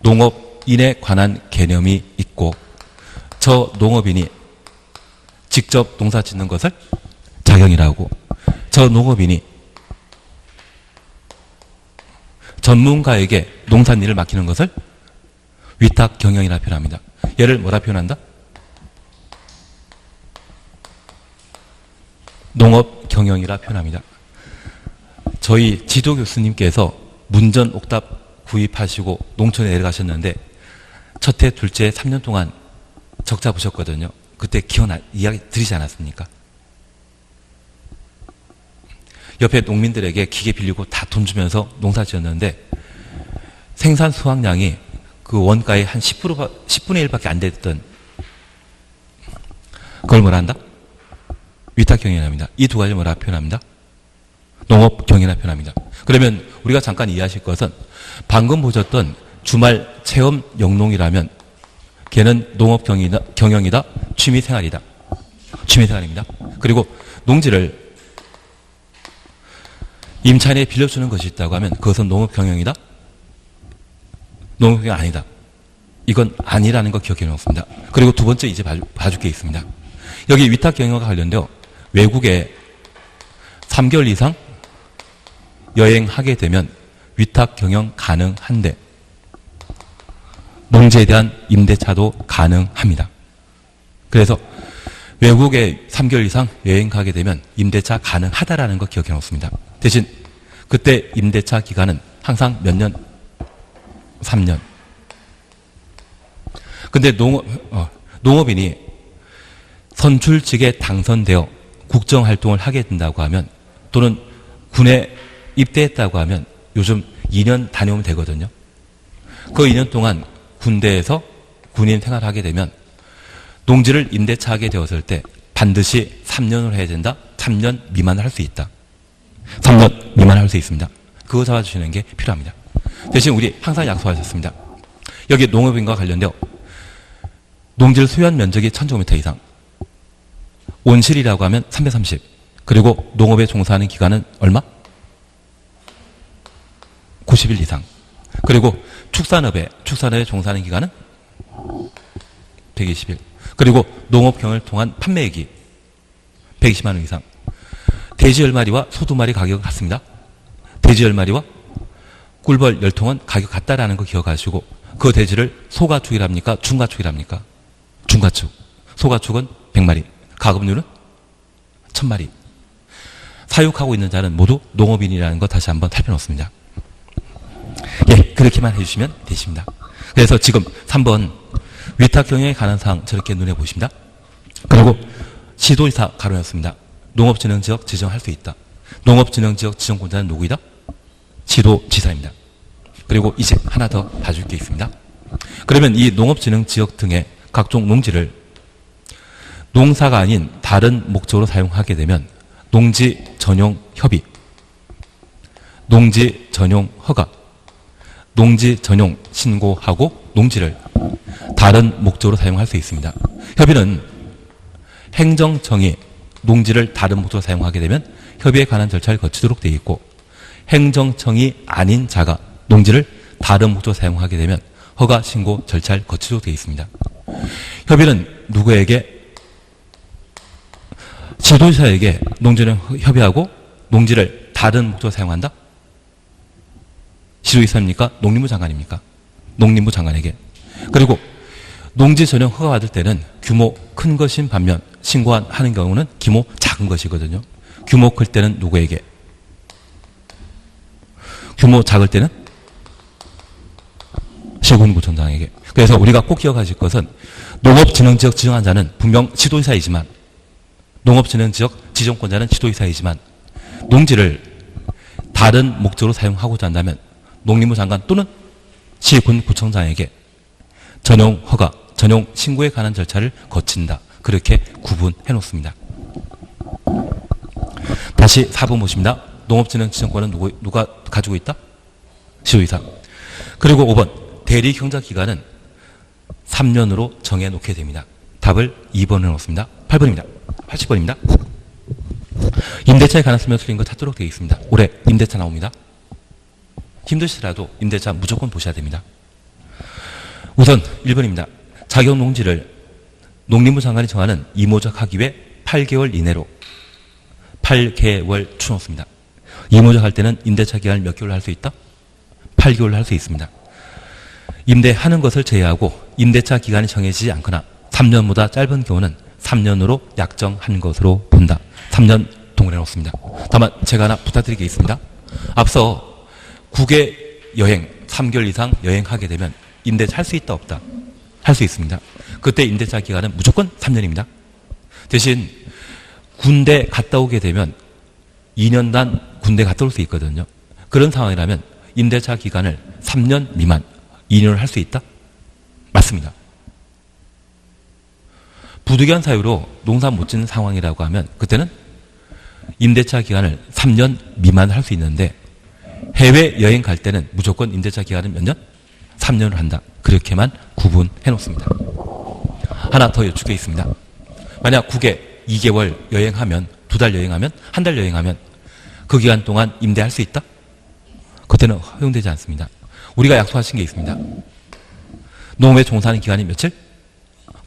농업인에 관한 개념이 있고 저 농업인이 직접 농사 짓는 것을 자경이라고 저 농업인이 전문가에게 농산일을 맡기는 것을 위탁 경영이라 표현합니다. 얘를 뭐라 표현한다? 농업 경영이라 표현합니다. 저희 지도 교수님께서 문전 옥답 구입하시고 농촌에 내려가셨는데 첫해, 둘째 3년 동안 적자 보셨거든요. 그때 이야기 드리지 않았습니까? 옆에 농민들에게 기계 빌리고 다 돈 주면서 농사 지었는데 생산 수확량이 그 원가의 한 10분의 1밖에 안 됐던 그걸 뭐라 한다? 위탁 경영이랍니다. 이 두 가지를 뭐라 표현합니다? 농업 경영이라 표현합니다. 그러면 우리가 잠깐 이해하실 것은 방금 보셨던 주말 체험 영농이라면 걔는 농업 경영이다, 취미 생활이다. 취미 생활입니다. 그리고 농지를 임차인에 빌려주는 것이 있다고 하면 그것은 농업 경영이다? 농업 경영 아니다. 이건 아니라는 거 기억해 놓습니다. 그리고 두 번째 이제 봐줄 게 있습니다. 여기 위탁 경영과 관련되어 외국에 3개월 이상 여행하게 되면 위탁 경영 가능한데 농지에 대한 임대차도 가능합니다. 그래서 외국에 3개월 이상 여행 가게 되면 임대차 가능하다라는 거 기억해 놓습니다. 대신 그때 임대차 기간은 항상 몇 년? 3년. 근데 농업인이 선출직에 당선되어 국정활동을 하게 된다고 하면 또는 군에 입대했다고 하면 요즘 2년 다녀오면 되거든요. 그 2년 동안 군대에서 군인 생활하게 되면 농지를 임대차하게 되었을 때 반드시 3년을 해야 된다. 3년 미만을 할 수 있다. 3년 미만을 할 수 있습니다. 그거 잡아주시는 게 필요합니다. 대신 우리 항상 약속하셨습니다. 여기 농업인과 관련되어 농지를 소유한 면적이 1000제곱미터 이상 온실이라고 하면 330 그리고 농업에 종사하는 기간은 얼마? 90일 이상 그리고 축산업에 종사하는 기간은 120일 그리고 농업 경영을 통한 판매액이 120만 원 이상 돼지 10마리와 소 2마리 가격은 같습니다. 돼지 10마리와 꿀벌 10통은 가격 같다라는 거 기억하시고 그 돼지를 소가축이랍니까? 중가축이랍니까? 중가축. 소가축은 100마리. 가급류는 1000마리. 사육하고 있는 자는 모두 농업인이라는 거 다시 한번 살펴놓습니다. 예, 그렇게만 해주시면 되십니다. 그래서 지금 3번 위탁 경영에 관한 사항 저렇게 눈에 보십니다. 그리고 시도지사 가로였습니다. 농업진흥지역 지정할 수 있다. 농업진흥지역 지정권자는 누구이다? 시도지사입니다. 그리고 이제 하나 더 봐줄 게 있습니다. 그러면 이 농업진흥지역 등의 각종 농지를 농사가 아닌 다른 목적으로 사용하게 되면 농지 전용 협의, 농지 전용 허가, 농지 전용 신고하고 농지를 다른 목적으로 사용할 수 있습니다. 협의는 행정청이 농지를 다른 목적으로 사용하게 되면 협의에 관한 절차를 거치도록 되어 있고, 행정청이 아닌 자가 농지를 다른 목적으로 사용하게 되면 허가 신고 절차를 거치도록 되어 있습니다. 협의는 누구에게? 지도자에게 농지를 협의하고 농지를 다른 목적으로 사용한다? 지도이사입니까? 농림부 장관입니까? 농림부 장관에게. 그리고 농지 전용 허가 받을 때는 규모 큰 것인 반면 신고하는 경우는 규모 작은 것이거든요. 규모 클 때는 누구에게? 규모 작을 때는 시군구청장에게. 그래서 우리가 꼭 기억하실 것은 농업진흥지역 지정한 자는 분명 지도이사이지만, 농업진흥지역 지정권자는 지도이사이지만, 농지를 다른 목적으로 사용하고자 한다면 농림부 장관 또는 시군구청장에게 전용 허가, 전용 신고에 관한 절차를 거친다. 그렇게 구분해 놓습니다. 다시 4번 보십니다. 농업진흥지정권은 누가 가지고 있다? 시도이사. 그리고 5번 대리경작기간은 3년으로 정해놓게 됩니다. 답을 2번에 놓습니다. 8번입니다. 80번입니다. 임대차에 관한 설명 틀린 거 찾도록 되어 있습니다. 올해 임대차 나옵니다. 힘드시더라도 임대차 무조건 보셔야 됩니다. 우선 1번입니다. 자격 농지를 농림부 장관이 정하는 이모작 하기에 8개월 이내로 8개월 추놓습니다. 이모작 할 때는 임대차 기간을 몇 개월로 할 수 있다? 8개월로 할 수 있습니다. 임대하는 것을 제외하고 임대차 기간이 정해지지 않거나 3년보다 짧은 경우는 3년으로 약정한 것으로 본다. 3년 동원해 놓습니다. 다만 제가 하나 부탁드릴 게 있습니다. 앞서 국외 여행 3개월 이상 여행하게 되면 임대차 할 수 있다 없다? 할 수 있습니다. 그때 임대차 기간은 무조건 3년입니다. 대신 군대 갔다 오게 되면 2년간 군대 갔다 올 수 있거든요. 그런 상황이라면 임대차 기간을 3년 미만 2년을 할 수 있다? 맞습니다. 부득이한 사유로 농사 못 짓는 상황이라고 하면 그때는 임대차 기간을 3년 미만 할 수 있는데, 해외여행 갈 때는 무조건 임대차 기간은 몇 년? 3년을 한다. 그렇게만 구분해 놓습니다. 하나 더 여쭙게 있습니다. 만약 국외 2개월 여행하면, 2달 여행하면, 1달 여행하면 그 기간 동안 임대할 수 있다? 그때는 허용되지 않습니다. 우리가 약속하신 게 있습니다. 농업에 종사하는 기간이 며칠?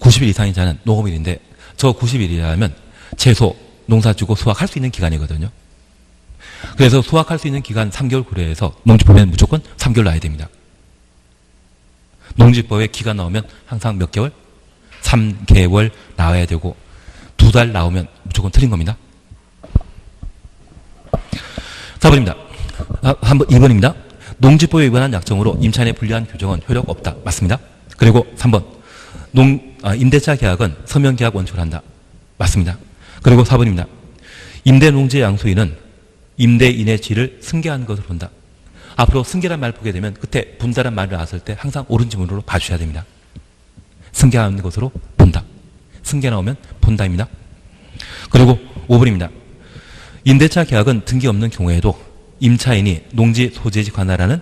90일 이상인 자는 농업일인데, 저 90일이라면 채소, 농사지고 수확할 수 있는 기간이거든요. 그래서 수확할 수 있는 기간 3개월 고려해서 농지법에는 무조건 3개월 놔야 됩니다. 농지법에 기간 나오면 항상 몇 개월? 3개월 나와야 되고, 2달 나오면 무조건 틀린 겁니다. 4번입니다. 2번입니다. 농지법에 위반한 약정으로 임차인의 불리한 규정은 효력 없다. 맞습니다. 그리고 3번. 임대차 계약은 서명계약 원칙으로 한다. 맞습니다. 그리고 4번입니다. 임대농지의 양수인은 임대인의 지를 승계한 것으로 본다. 앞으로 승계란 말 보게 되면 그때 분다란 말을 나왔을 때 항상 옳은 지문으로 봐주셔야 됩니다. 승계한 것으로 본다. 승계 나오면 본다입니다. 그리고 5번입니다. 임대차 계약은 등기 없는 경우에도 임차인이 농지 소재지 관할하는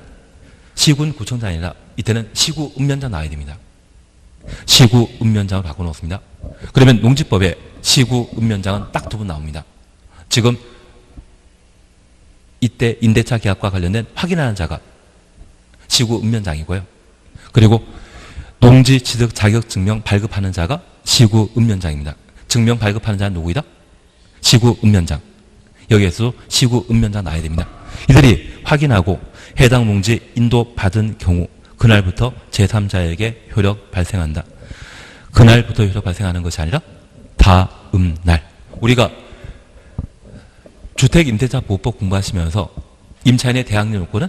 시군구청장이 아니라 이때는 시구읍면장 나와야 됩니다. 시구읍면장을 바꿔놓습니다. 그러면 농지법에 시구읍면장은 딱 2번 나옵니다. 지금 이때 임대차 계약과 관련된 확인하는 자가 시구읍면장이고요. 그리고 농지 취득 자격증명 발급하는 자가 시구읍면장입니다. 증명 발급하는 자는 누구이다? 시구읍면장. 여기에서도 시구읍면장 나와야 됩니다. 이들이 확인하고 해당 농지 인도받은 경우 그날부터 제3자에게 효력 발생한다. 그날부터 효력 발생하는 것이 아니라 다음 날. 우리가 주택임대차보호법 공부하시면서 임차인의 대항력 요건은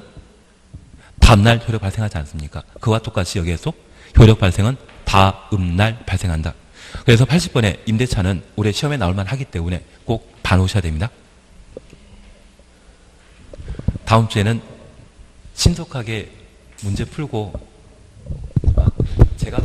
다음 날 효력 발생하지 않습니까? 그와 똑같이 여기에서 효력 발생은 다음 날 발생한다. 그래서 80번의 임대차는 올해 시험에 나올 만하기 때문에 꼭 봐놓으셔야 됩니다. 다음 주에는 신속하게 문제 풀고 제가